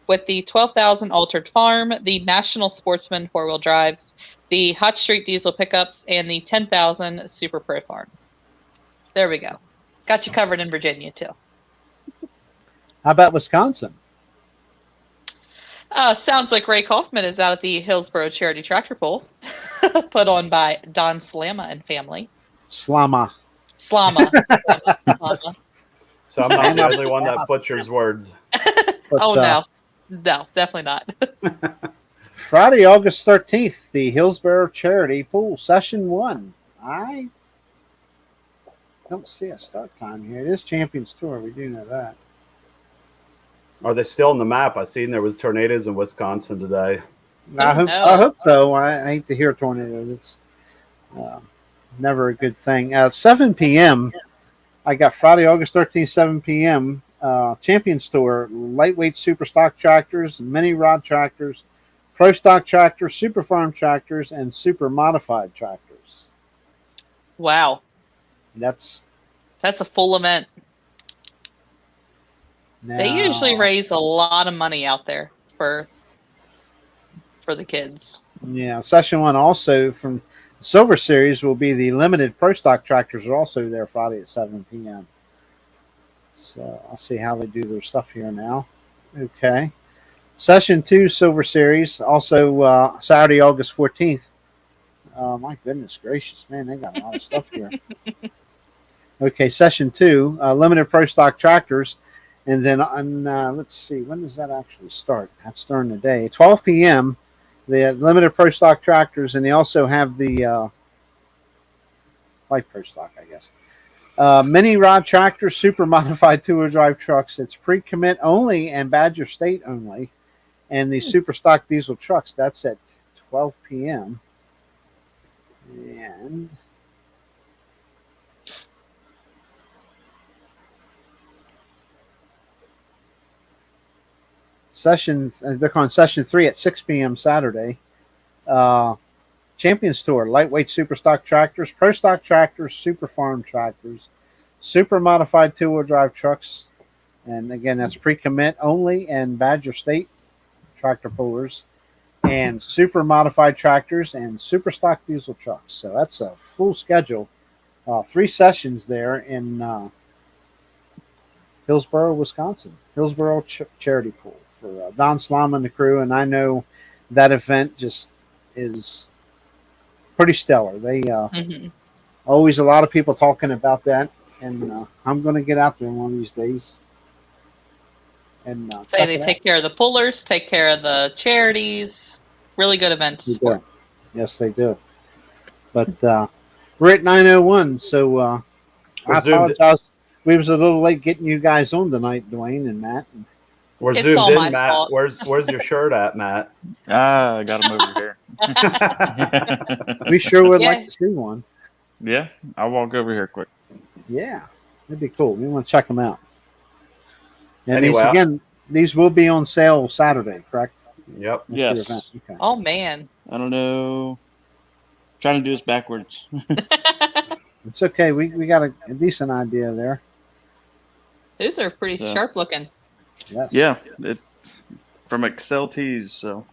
with the 12,000 altered farm, the National Sportsman 4-wheel drives, the hot street diesel pickups, and the 10,000 super pro farm. There we go. Got you covered in Virginia too. How about Wisconsin? Sounds like Ray Kaufman is out at the Hillsborough Charity Tractor Pull, put on by Don Slamma and family. Slama. Slama. Slama. So I'm not the only one that butchers words. But, No, definitely not. Friday, August 13th, the Hillsborough Charity Pool Session 1. I don't see a start time here. It is Champions Tour. We do know that. Are they still on the map? I seen there was tornadoes in Wisconsin today. I no. hope so. I hate to hear tornadoes. It's never a good thing. 7 p.m. I got Friday, August 13th, 7 p.m. Champions Tour, lightweight super stock tractors, mini rod tractors, pro stock tractors, super farm tractors, and super modified tractors. Wow. That's a full event. now, They usually raise a lot of money out there for the kids. Yeah, Session 1 also from the Silver Series will be the limited pro stock tractors are also there Friday at 7 p.m. So I'll see how they do their stuff here now. Okay. Session 2 Silver Series, also Saturday, August 14th. My goodness gracious, man, they got a lot of stuff here. Okay, Session 2, limited pro stock tractors. And then on, let's see, when does that actually start? That's during the day. 12 p.m., the limited pro stock tractors, and they also have the light pro stock, I guess. Mini rod tractors, super modified two-wheel drive trucks. It's pre-commit only and Badger State only. And the super stock diesel trucks, that's at 12 p.m. And they're calling Session 3 at 6 p.m. Saturday. Champions Tour, lightweight super stock tractors, pro stock tractors, super farm tractors, super modified two-wheel drive trucks, and again, that's pre-commit only and Badger State tractor pullers, and super modified tractors and super stock diesel trucks. So that's a full schedule. 3 sessions there in Hillsborough, Wisconsin. Hillsborough Charity Pool for Don Slama and the crew, and I know that event just is pretty stellar. They always a lot of people talking about that, and I'm going to get out there one of these days. And Say they take care of the pullers, take care of the charities. Really good event to support. Yes, they do. But we're at 9:01, so I apologize. We was a little late getting you guys on tonight, Duane and Matt. We're It's zoomed all in, my Matt. fault. Where's your shirt at, Matt? I got him over here. We sure would like to see one. Yeah, I'll walk over here quick. Yeah, that'd be cool. We want to check them out. And Anyway, these will be on sale Saturday, correct? Yep. Yes. Okay. Oh man. I don't know. Trying to do this backwards. It's okay. We got a decent idea there. Those are pretty sharp looking. Yes. Yeah, it's from Excel Tees. So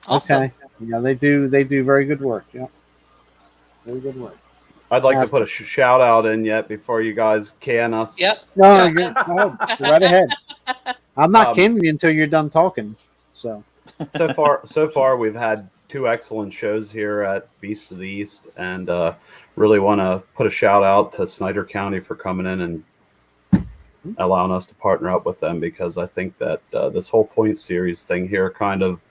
Awesome. Okay. Yeah, they do very good work. Yeah. Very good work. I'd like to put a shout out in yet before you guys can us. Yep. No, go right ahead. I'm not canning you until you're done talking. So far we've had 2 excellent shows here at Beast of the East, and really want to put a shout out to Snyder County for coming in and allowing us to partner up with them, because I think that this whole point series thing here kind of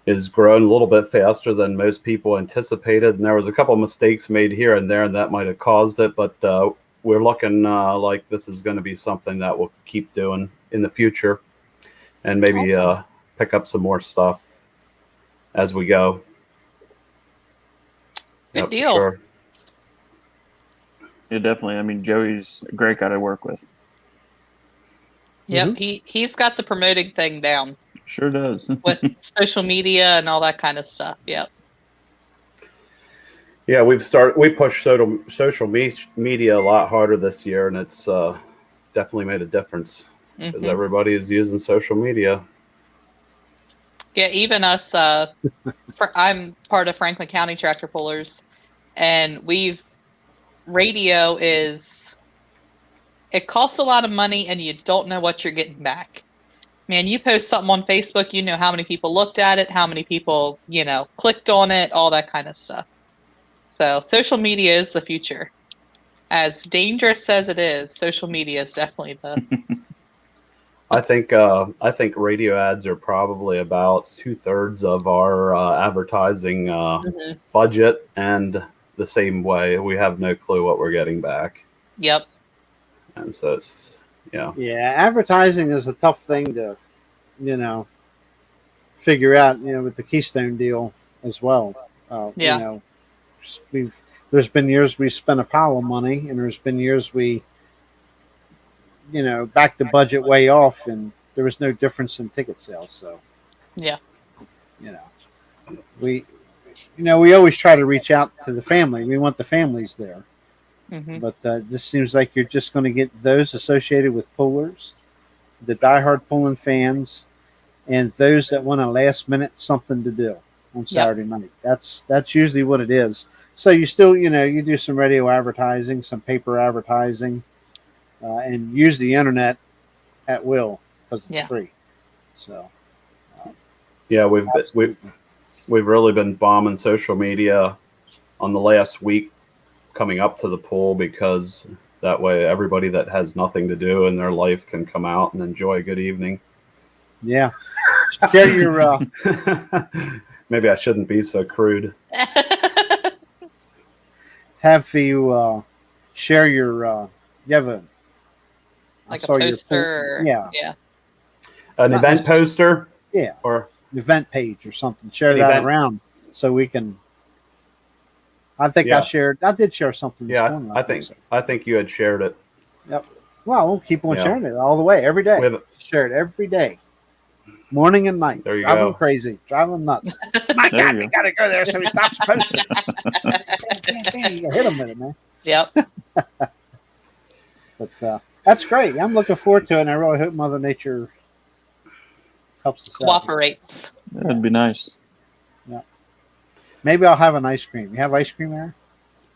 is growing a little bit faster than most people anticipated, and there was a couple of mistakes made here and there, and that might have caused it, but we're looking like this is going to be something that we'll keep doing in the future, and maybe pick up some more stuff as we go. Good deal. Sure. yeah, definitely. I mean, Joey's a great guy to work with. Yep. He's got the promoting thing down Sure does. with social media and all that kind of stuff. Yep. Yeah, we pushed social media a lot harder this year, and it's definitely made a difference because everybody is using social media. Yeah, even us. I'm part of Franklin County Tractor Pullers, and radio is. It costs a lot of money, and you don't know what you're getting back. Man, you post something on Facebook, you know how many people looked at it, how many people, clicked on it, all that kind of stuff. So social media is the future. As dangerous as it is, social media is definitely the. I think radio ads are probably about 2/3 of our advertising budget, and the same way we have no clue what we're getting back. Yep. And so it's Yeah, advertising is a tough thing to, figure out. With the Keystone deal as well. Yeah. There's been years we spent a pile of money, and there's been years we, backed the budget way off, and there was no difference in ticket sales. So, Yeah. we always try to reach out to the family. We want the families there. Mm-hmm. But this seems like you're just going to get those associated with pullers, the diehard pulling fans, and those that want a last minute something to do on Saturday night. That's usually what it is. So you still, you do some radio advertising, some paper advertising, and use the internet at will because it's free. So we've really been bombing social media on the last week coming up to the pool, because that way everybody that has nothing to do in their life can come out and enjoy a good evening. Yeah. Share your maybe I shouldn't be so crude. Have you share your you have a poster. Yeah. An Not event poster? Yeah. Or an event page or something. Share that around so we can. I think I did share something this morning. I think you had shared it. Yep. Well, we'll keep on sharing it all the way, every day. Share it every day. Morning and night. There you Drive go. them crazy. Drive them nuts. My God, we got to go there so he stops posting. You hit him with it, man. Yep. But that's great. I'm looking forward to it, and I really hope Mother Nature helps us out. Cooperates. That'd be nice. Yeah. Maybe I'll have an ice cream. You have ice cream there?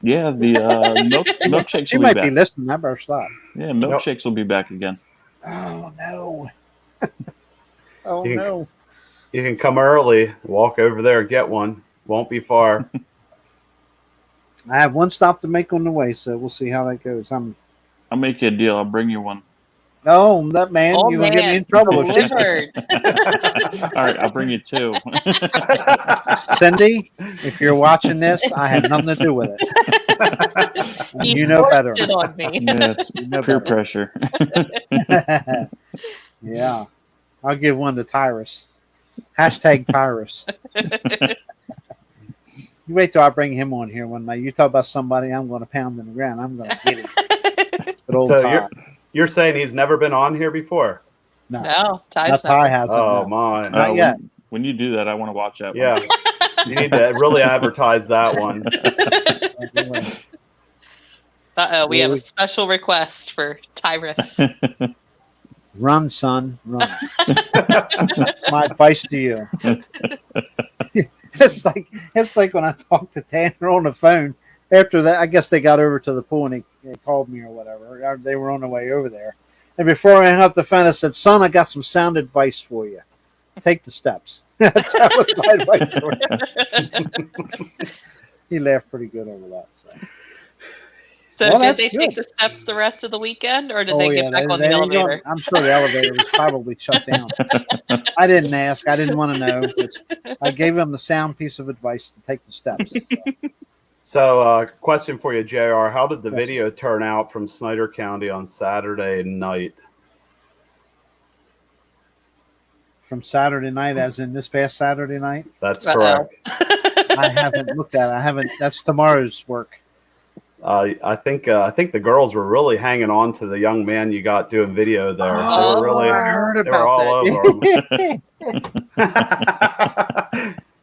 Yeah, the milkshakes She will might be be back. listening. I better stop. Yeah, milkshakes will be back again. Oh, no. Oh, You can- no. You can come early, walk over there and get one. Won't be far. I have one stop to make on the way, so we'll see how that goes. I'll make you a deal. I'll bring you one. Oh, that man, you're going to get me in trouble. Delivered. All right, I'll bring you two. Cindy, if you're watching this, I had nothing to do with it. You know better. It on me. Yeah, it's peer pressure. Yeah. I'll give one to Tyrus. Hashtag Tyrus. You wait till I bring him on here one night. You talk about somebody, I'm going to pound in the ground. I'm going to get him. Good old So Ty. you're saying he's never been on here before? No, Ty's Not Ty hasn't. Oh, no. my. Not yet. When you do that, I want to watch that one. Yeah. You need to really advertise that one. We have a special request for Tyrus. Run, son, run. That's my advice to you. It's like when I talked to Tanner on the phone. After that, I guess they got over to the pool and they called me or whatever. Or they were on their way over there. And before I hung up the phone, I said, "Son, I got some sound advice for you. Take the steps." That was my advice for you. He laughed pretty good over that. So Well, did that's they good. take the steps the rest of the weekend, or did they get back on the they ain't elevator? going- I'm sure the elevator was probably shut down. I didn't ask. I didn't want to know. I gave him the sound piece of advice to take the steps. So, question for you, JR. How did the video turn out from Snyder County on Saturday night? From Saturday night, as in this past Saturday night? That's correct. I haven't looked at it. I haven't. That's tomorrow's work. I think the girls were really hanging on to the young man you got doing video there. They were really, I heard they were about all that. over 'em.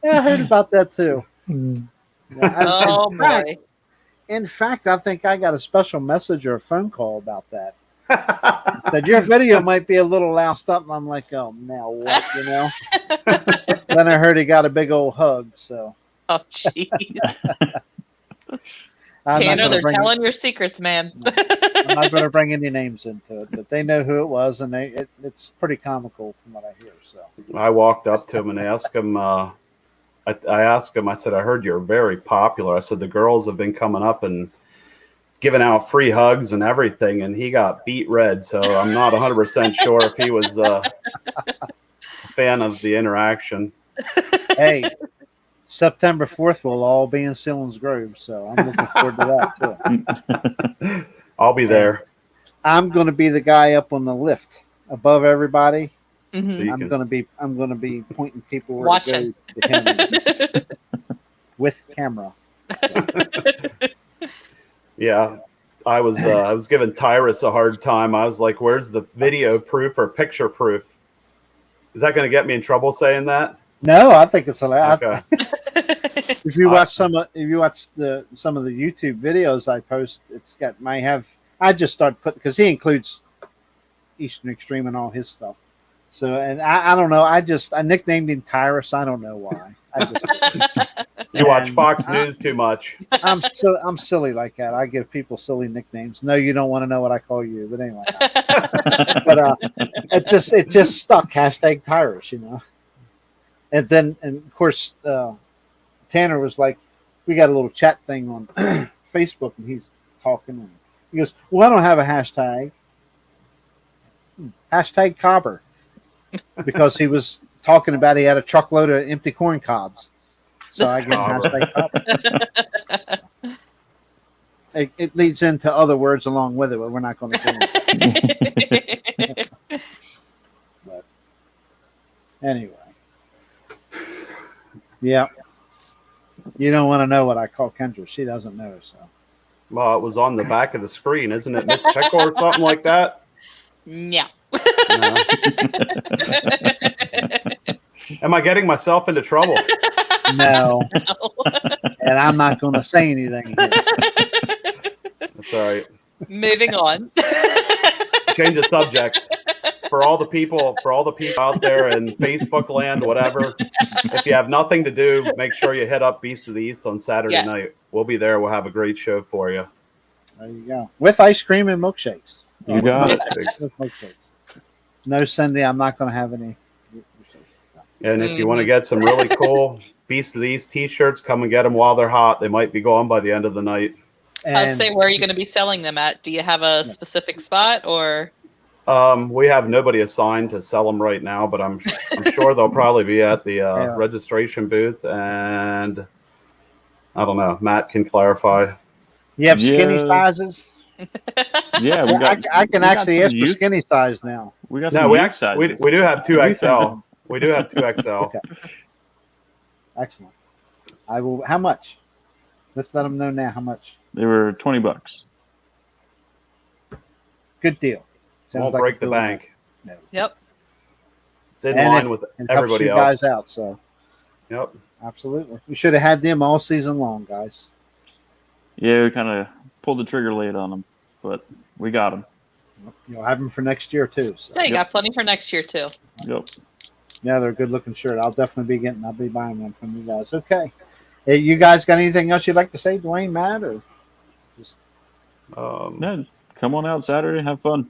Yeah, I heard about that too. Oh boy! In fact, I think I got a special message or a phone call about that. Said your video might be a little loused up, and I'm like, oh, now what? Then I heard he got a big old hug. So, Oh jeez! Tanner, they're telling your secrets, man. I'm not going to bring any names into it, but they know who it was, and it's pretty comical from what I hear. So I walked up to him and asked him. I asked him. I said, "I heard you're very popular." I said, "The girls have been coming up and giving out free hugs and everything," and he got beat red. So I'm not 100% sure if he was a fan of the interaction. hey, September 4th we'll all be in Sealands Grove, so I'm looking forward to that too. I'll be there. I'm going to be the guy up on the lift above everybody. Mhm. So you I'm can- going to be pointing people where Watching. to go to him with camera. Yeah, I was giving Tyrus a hard time. I was like, "Where's the video proof or picture proof?" Is that going to get me in trouble saying that? No, I think it's hilarious. Okay. If you watch some of the YouTube videos I post, I just start putting, because he includes Eastern Extreme and all his stuff. So, and I don't know. I nicknamed him Tyrus. I don't know why. You watch Fox News too much. I'm silly like that. I give people silly nicknames. No, you don't want to know what I call you, but anyway. But it just stuck. Hashtag Tyrus, And then, and of course, Tanner was like, we got a little chat thing on Facebook, and he's talking, and he goes, "Well, I don't have a hashtag. Hashtag Cobber," because he was talking about he had a truckload of empty corn cobs. So I get hashtag Cobber. It leads into other words along with it, but we're not going to get into. But anyway. Yeah. You don't want to know what I call Kendra. She doesn't know, so. Well, it was on the back of the screen, isn't it, Miss Pickle or something like that? Yeah. No. Am I getting myself into trouble? No. And I'm not going to say anything here. That's all right. Moving on. Change the subject. For all the people out there in Facebook land, whatever, if you have nothing to do, make sure you hit up Beast of the East on Saturday night. We'll be there. We'll have a great show for you. There you go. With ice cream and milkshakes. You got it. With milkshakes. No, Cindy, I'm not going to have any. And if you want to get some really cool Beast of the East t-shirts, come and get them while they're hot. They might be gone by the end of the night. I'll say, where are you going to be selling them at? Do you have a specific spot, or? We have nobody assigned to sell them right now, but I'm sure they'll probably be at the registration booth. And I don't know. Matt can clarify. You have skinny sizes? Yeah, I can actually ask for skinny size now. We got some youth sizes. We do have 2XL. We do have 2XL. Okay. Excellent. I will. How much? Let's let them know now. How much? They were $20. Good deal. Won't break the bank. No. Yep. It's in line with everybody else. Guys out. So. Yep. Absolutely. We should have had them all season long, guys. Yeah, we kind of pulled the trigger late on them, but we got them. You'll have them for next year too. So. You got plenty for next year too. Yep. Yeah, they're a good looking shirt. I'll be buying one from you guys. Okay. Hey, you guys got anything else you'd like to say, Duane, Matt, or just no, come on out Saturday, have fun.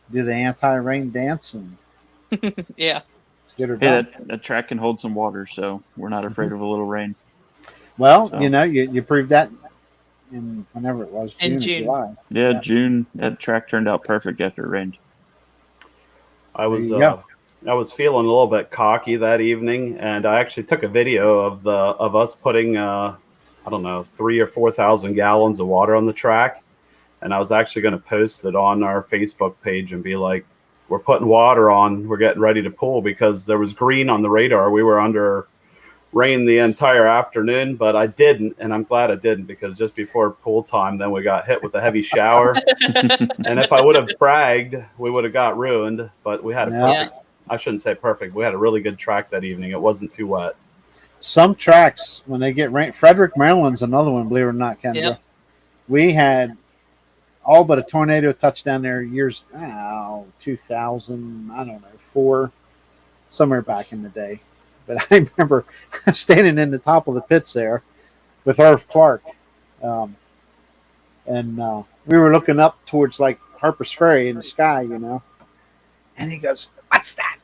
Do the anti-rain dance and yeah. Let's get her done. That track can hold some water, so we're not afraid of a little rain. Well, you proved that in whenever it was, in June. July. Yeah, June. That track turned out perfect after it rained. I was feeling a little bit cocky that evening, and I actually took a video of us putting 3,000 or 4,000 gallons of water on the track, and I was actually going to post it on our Facebook page and be like, "We're putting water on. We're getting ready to pull," because there was green on the radar. We were under rain the entire afternoon, but I didn't, and I'm glad I didn't, because just before pool time, then we got hit with a heavy shower. And if I would have bragged, we would have got ruined. But we had a perfect. I shouldn't say perfect. We had a really good track that evening. It wasn't too wet. Some tracks, when they get rain, Frederick, Maryland's another one, believe it or not, Kendra. Yep. We had all but a tornado touchdown there 2000, I don't know, 4, somewhere back in the day. But I remember standing in the top of the pits there with Irv Clark. and we were looking up towards like Harper's Ferry in the sky, and he goes, "What's that?"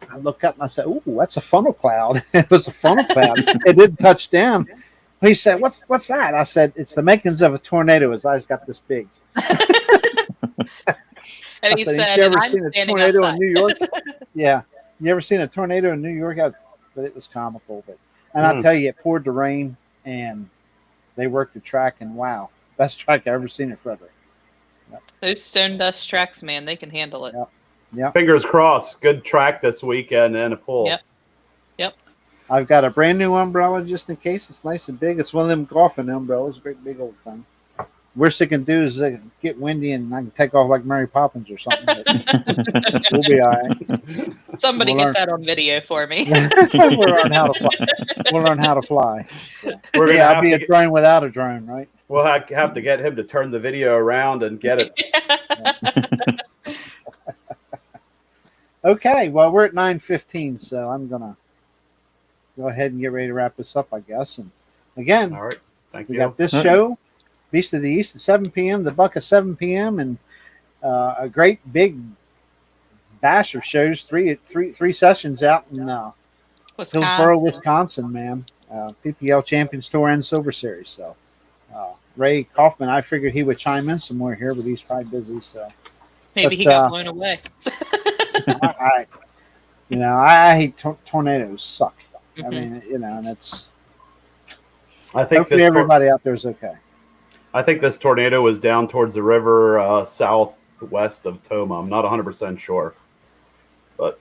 I look up and I said, "Ooh, that's a funnel cloud." It was a funnel cloud. It didn't touch down. He said, "What's that?" I said, "It's the makings of a tornado. His eyes got this big." And he said, "You ever "I'm seen a standing tornado outside." in New York?" Yeah. You ever seen a tornado in New York? But it was comical. And I'll tell you, it poured the rain, and they worked the track, and wow, best track I've ever seen in Frederick. Yep. Those stone dust tracks, man, they can handle it. Yep. Yep. Fingers crossed. Good track this weekend and a pool. Yep. I've got a brand new umbrella just in case. It's nice and big. It's one of them golfing umbrellas, a great big old thing. Worst it can do is get windy and I can take off like Mary Poppins or something. We'll be all right. Somebody get that on video for me. We'll learn how to fly. We'll learn how to fly. So. I'll be a drone without a drone, right? We'll have to get him to turn the video around and get it. Yeah. Okay, well, we're at 9:15, so I'm going to go ahead and get ready to wrap this up, I guess. And again, all right. Thank you. We got this show, Beast of the East at 7 p.m., The Buck at 7 p.m., and a great big bash of shows, three sessions out in Hillsboro, Wisconsin, man. PPL Champions Tour and Silver Series. So Ray Kaufman, I figured he would chime in some more here, but he's probably busy. So maybe he got blown away. I hate tornadoes. Suck. Mm-hmm. I mean, and it's. I think hopefully everybody out there is okay. I think this tornado was down towards the river southwest of Toma. I'm not 100% sure, but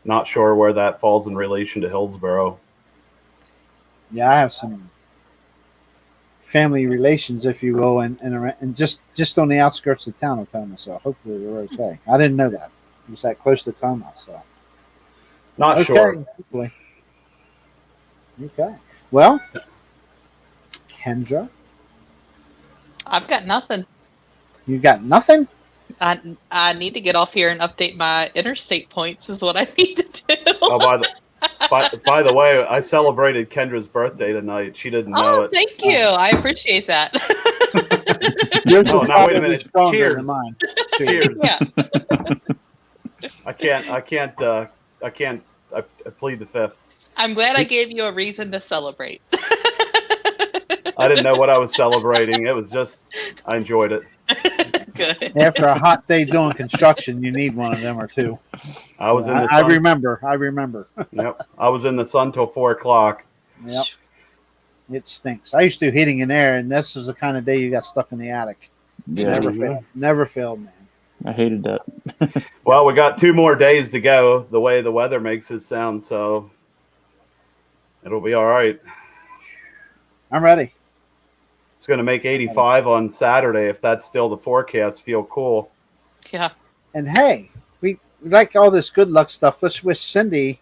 not sure where that falls in relation to Hillsboro. Yeah, I have some family relations, if you will, and just on the outskirts of town of Toma. So hopefully they're okay. I didn't know that. It was that close to Toma, so not sure. Hopefully. Okay. Well, Kendra, I've got nothing. You got nothing? I need to get off here and update my interstate points is what I need to do. Oh, by the way, I celebrated Kendra's birthday tonight. She didn't know it. Thank you. I appreciate that. Now wait a minute. Cheers. Cheers. Yeah. I plead the fifth. I'm glad I gave you a reason to celebrate. I didn't know what I was celebrating. It was just, I enjoyed it. Good. After a hot day doing construction, you need one of them or two. I was in the sun. I remember. Yep. I was in the sun till 4 o'clock. Yep. It stinks. I used to do heating in air, and this was the kind of day you got stuck in the attic. Yeah. Never failed, man. I hated that. Well, we got 2 more days to go, the way the weather makes it sound, so it'll be all right. I'm ready. It's going to make 85 on Saturday. If that's still the forecast, feel cool. Yeah. And hey, we like all this good luck stuff. Let's wish Cindy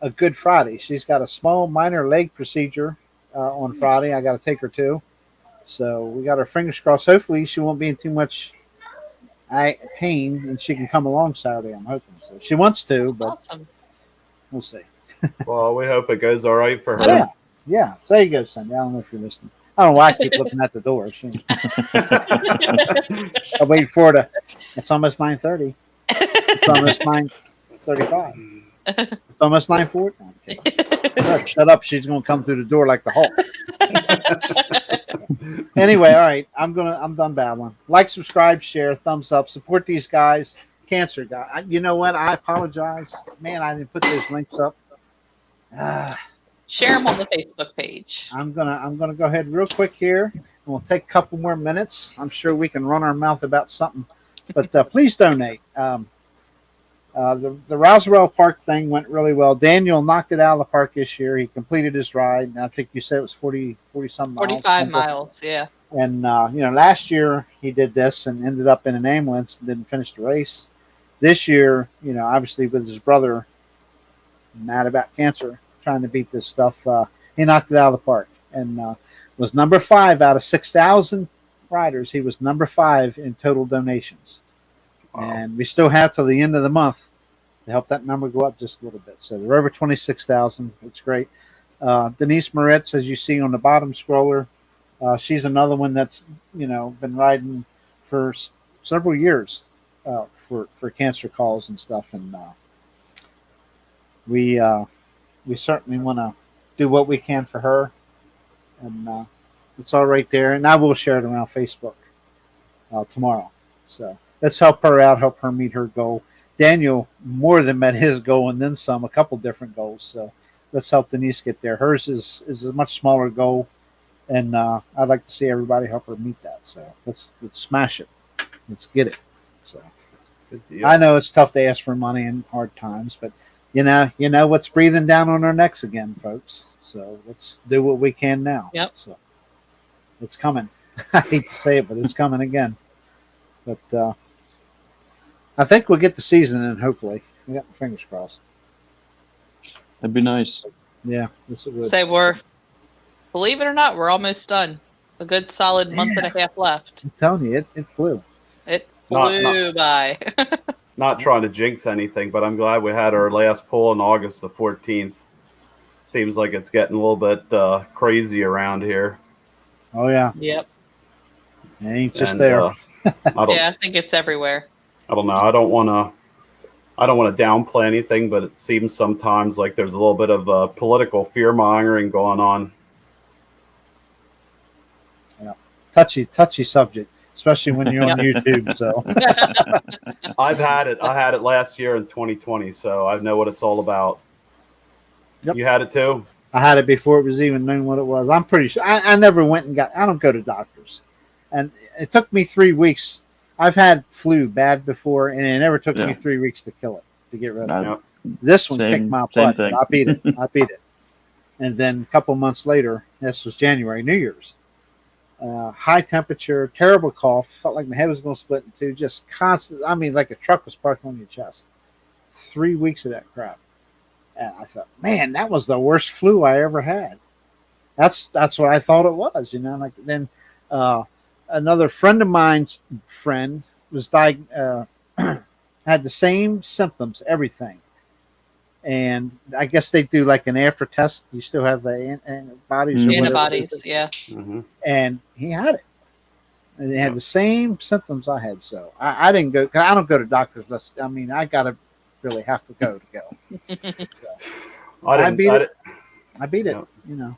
a good Friday. She's got a small minor leg procedure on Friday. I got to take her to. So we got our fingers crossed. Hopefully she won't be in too much pain and she can come along Saturday. I'm hoping so. She wants to, but awesome. We'll see. Well, we hope it goes all right for her. Yeah. So there you go, Cindy. I don't know if you're listening. I don't know why I keep looking at the door. I'll wait for her. It's almost 9:30. It's almost 9:35. It's almost 9:40. Shut up. She's going to come through the door like the Hulk. Anyway, all right. I'm done babbling. Like, subscribe, share, thumbs up. Support these guys. Cancer guy. You know what? I apologize. Man, I didn't put those links up. Share them on the Facebook page. I'm gonna go ahead real quick here, and we'll take a couple more minutes. I'm sure we can run our mouth about something, but please donate. The Roswell Park thing went really well. Daniel knocked it out of the park this year. He completed his ride, and I think you said it was 40 some miles. 45 miles, yeah. And last year he did this and ended up in an ambulance and didn't finish the race. This year, obviously with his brother, mad about cancer, trying to beat this stuff, he knocked it out of the park and was number 5 out of 6,000 riders. He was number 5 in total donations. Wow. And we still have till the end of the month to help that number go up just a little bit. So they're over 26,000. It's great. Denise Moritz, as you see on the bottom scroller, She's another one that's been riding for several years for cancer calls and stuff, and we certainly want to do what we can for her, and it's all right there. And I will share it around Facebook tomorrow. So let's help her out, help her meet her goal. Daniel more than met his goal and then some, a couple different goals. So let's help Denise get there. Hers is a much smaller goal, and I'd like to see everybody help her meet that. So let's smash it. Let's get it. So I know it's tough to ask for money in hard times, but you know what's breathing down on our necks again, folks. So let's do what we can now. Yep. So it's coming. I hate to say it, but it's coming again. But I think we'll get the season in. Hopefully, we got my fingers crossed. That'd be nice. Yeah, this would. Say believe it or not, we're almost done. A good solid month and a half left. I'm telling you, it flew. It flew by. Not trying to jinx anything, but I'm glad we had our last poll on August the 14th. Seems like it's getting a little bit crazy around here. Oh yeah. Yep. It ain't just there. I think it's everywhere. I don't know. I don't want to downplay anything, but it seems sometimes like there's a little bit of political fear mongering going on. Yeah, touchy subject, especially when you're on YouTube. So I had it last year in 2020, so I know what it's all about. Yep. You had it too? I had it before it was even known what it was. I'm pretty sure. I never went and I don't go to doctors, and it took me 3 weeks. I've had flu bad before, and it never took me 3 weeks to kill it, to get rid of it. This one kicked my butt. I beat it. And then a couple months later, this was January, New Year's. High temperature, terrible cough. Felt like my head was going to split in two. Just constant. I mean, like a truck was parked on your chest. 3 weeks of that crap. And I thought, man, that was the worst flu I ever had. That's what I thought it was. Like then. Another friend of mine's friend was had the same symptoms, everything. And I guess they do like an after test. You still have the antibodies. Mm-hmm. Antibodies, yeah. Mm-hmm. And he had it. And they had the same symptoms I had. So I didn't go, because I don't go to doctors. I mean, I got to really have to go. So, I beat it. Yeah.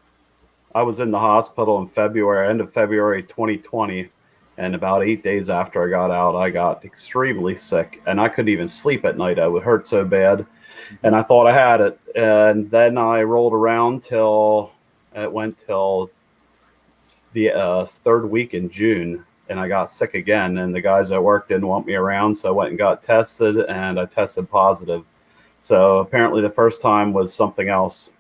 I was in the hospital in end of February 2020, and about 8 days after I got out, I got extremely sick, and I couldn't even sleep at night. I would hurt so bad, and I thought I had it. And then I rolled around till the third week in June, and I got sick again. And the guys at work didn't want me around, so I went and got tested, and I tested positive. So apparently the first time was something else.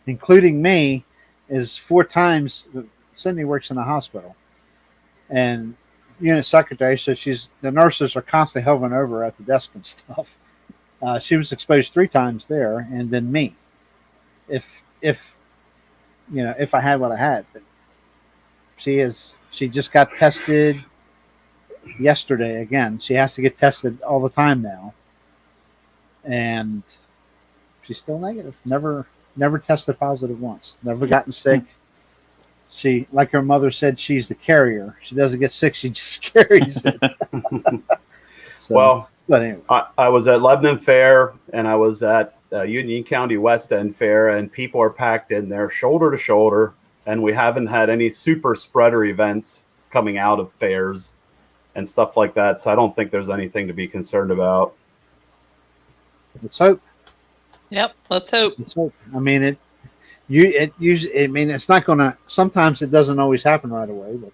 Including me, is 4 times. Cindy works in the hospital, and unit secretary, so the nurses are constantly hovering over at the desk and stuff. She was exposed 3 times there, and then me. If I had what I had, but she just got tested yesterday again. She has to get tested all the time now, and she's still negative. Never tested positive once. Never gotten sick. She, like her mother said, she's the carrier. She doesn't get sick. She just carries it. But anyway. I was at Lebanon Fair, and I was at Union County West End Fair, and people are packed in there shoulder to shoulder, and we haven't had any super spreader events coming out of fairs and stuff like that. So I don't think there's anything to be concerned about. Let's hope. Yep, let's hope. I mean, it usually. I mean, it's not going to. Sometimes it doesn't always happen right away. But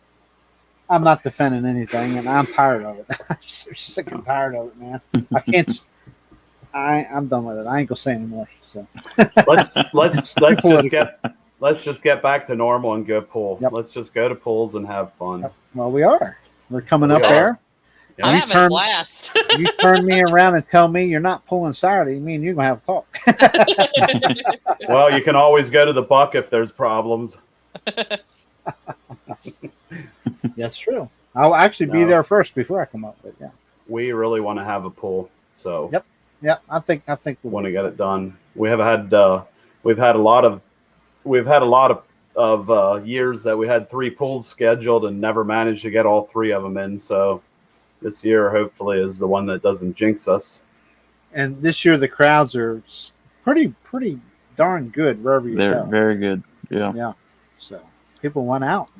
I'm not defending anything, and I'm tired of it. I'm sick and tired of it, man. I can't. I'm done with it. I ain't gonna say anymore. So let's just get back to normal and go pool. Yep. Let's just go to pools and have fun. Yep. Well, we are. We're coming up there. Yeah. I'm having a blast. You turn me around and tell me you're not pulling Saturday. Me and you're going to have a talk. Well, you can always go to the Buck if there's problems. That's true. I'll actually be there first before I come up. But yeah, we really want to have a pool. So yep. I think we want to get it done. We've had a lot of of years that we had 3 pools scheduled and never managed to get all 3 of them in. So this year, hopefully, is the one that doesn't jinx us. And this year the crowds are pretty darn good wherever you They're go. very good. Yeah. Yeah. So people went out,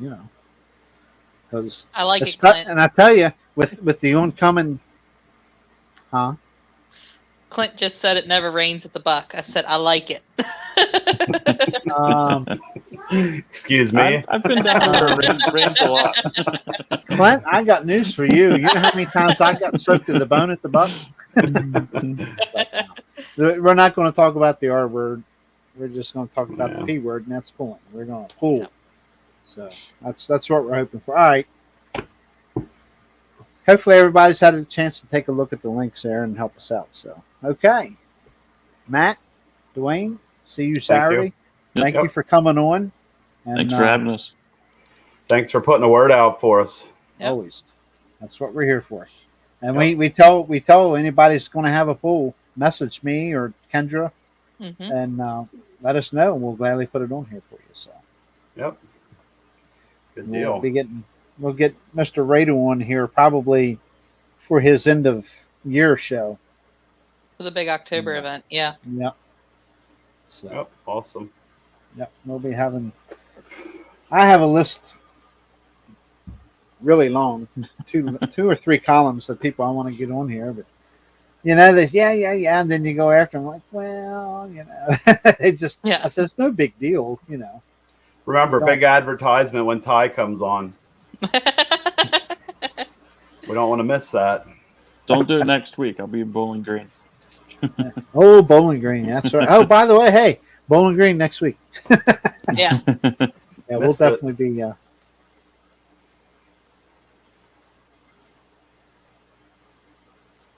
because I like it, Clint. and I tell you, with the oncoming, Clint just said it never rains at the Buck. I said I like it. Excuse me. I've been down where it rains a lot. Clint, I got news for you. You know how many times I got soaked to the bone at the Buck? We're not going to talk about the R word. We're just going to talk about the P word, and that's pulling. We're going to pull. Yeah. So that's what we're hoping for. All right. Hopefully everybody's had a chance to take a look at the links there and help us out. So, okay. Matt, Duane, see you Saturday. Thank you for coming on. And, Thanks for having us. Thanks for putting a word out for us. Yep. Always. That's what we're here for. And we tell anybody that's going to have a pool, message me or Kendra, and let us know, and we'll gladly put it on here for you. So, yep, good deal. We'll get Mr. Rado on here probably for his end of year show For the big October event. Yeah. Yep. So, yep, awesome. Yep, we'll be having. I have a list really long, two or 3 columns of people I want to get on here, but and then you go after them like, well, it just I said it's no big deal, Remember, big advertisement when Ty comes on. We don't want to miss that. Don't do it next week. I'll be in Bowling Green. Oh, Bowling Green, that's right. Oh, by the way, hey, Bowling Green next week. Yeah. Yeah, we'll definitely be.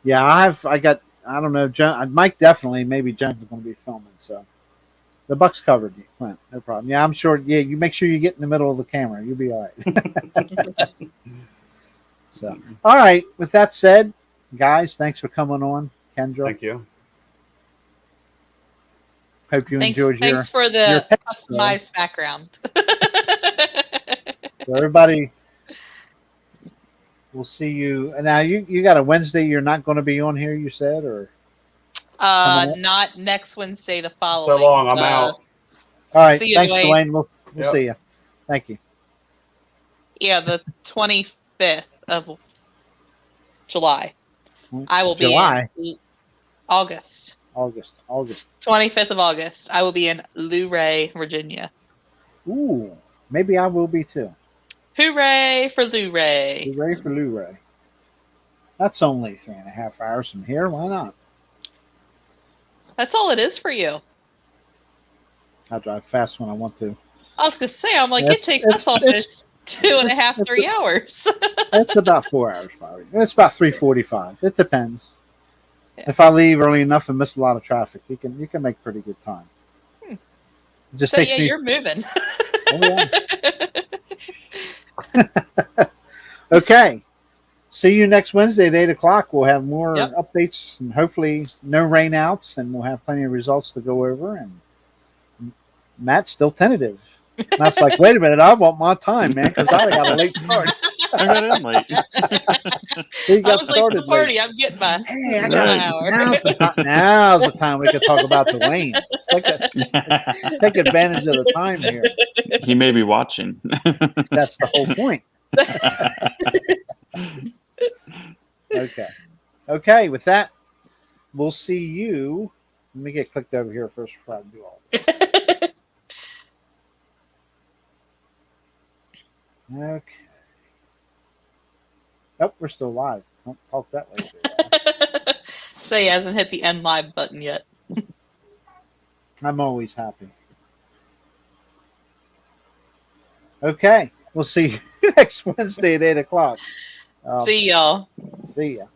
Yeah, I don't know, Mike definitely, maybe Jones is going to be filming, so the Buck's covered, Clint, no problem. Yeah, I'm sure. Yeah, you make sure you get in the middle of the camera, you'll be all right. So, all right. With that said, guys, thanks for coming on, Kendra. Thank you. Hope you enjoyed your. Thanks for the customized background. So everybody, we'll see you. And now you got a Wednesday. You're not going to be on here. You said, or not next Wednesday. The following. So long. I'm out. All right. See you, Thanks, Duane. Duane. We'll see you. Thank you. Yeah, the 25th of July. I will be in August. 25th of August. I will be in Luray, Virginia. Ooh, maybe I will be too. Hooray for Luray. Hooray for Luray. That's only 3.5 hours from here. Why not? That's all it is for you. I drive fast when I want to. I was going to say, I'm like, it takes us almost 2.5, 3 hours. It's about 4 hours, probably. It's about 3:45. It depends. Yeah. If I leave early enough and miss a lot of traffic, you can make pretty good time. It just so takes me. You're moving. Oh, yeah. Okay. See you next Wednesday at 8:00. We'll have more updates and hopefully no rainouts, and we'll have plenty of results to go over. And Matt's still tentative. Matt's like, wait a minute, I want my time, man, because I got a late start. I got in late. He got I was started like, the party, late. I'm getting my I got an hour. Now's the time we can talk about Duane. Take advantage of the time here. He may be watching. That's the whole point. Okay. With that, we'll see you. Let me get clicked over here first before I do all this. Okay. Oh, we're still live. Don't talk that way. So he hasn't hit the end live button yet. I'm always happy. Okay. We'll see you next Wednesday at 8:00. See y'all. See ya.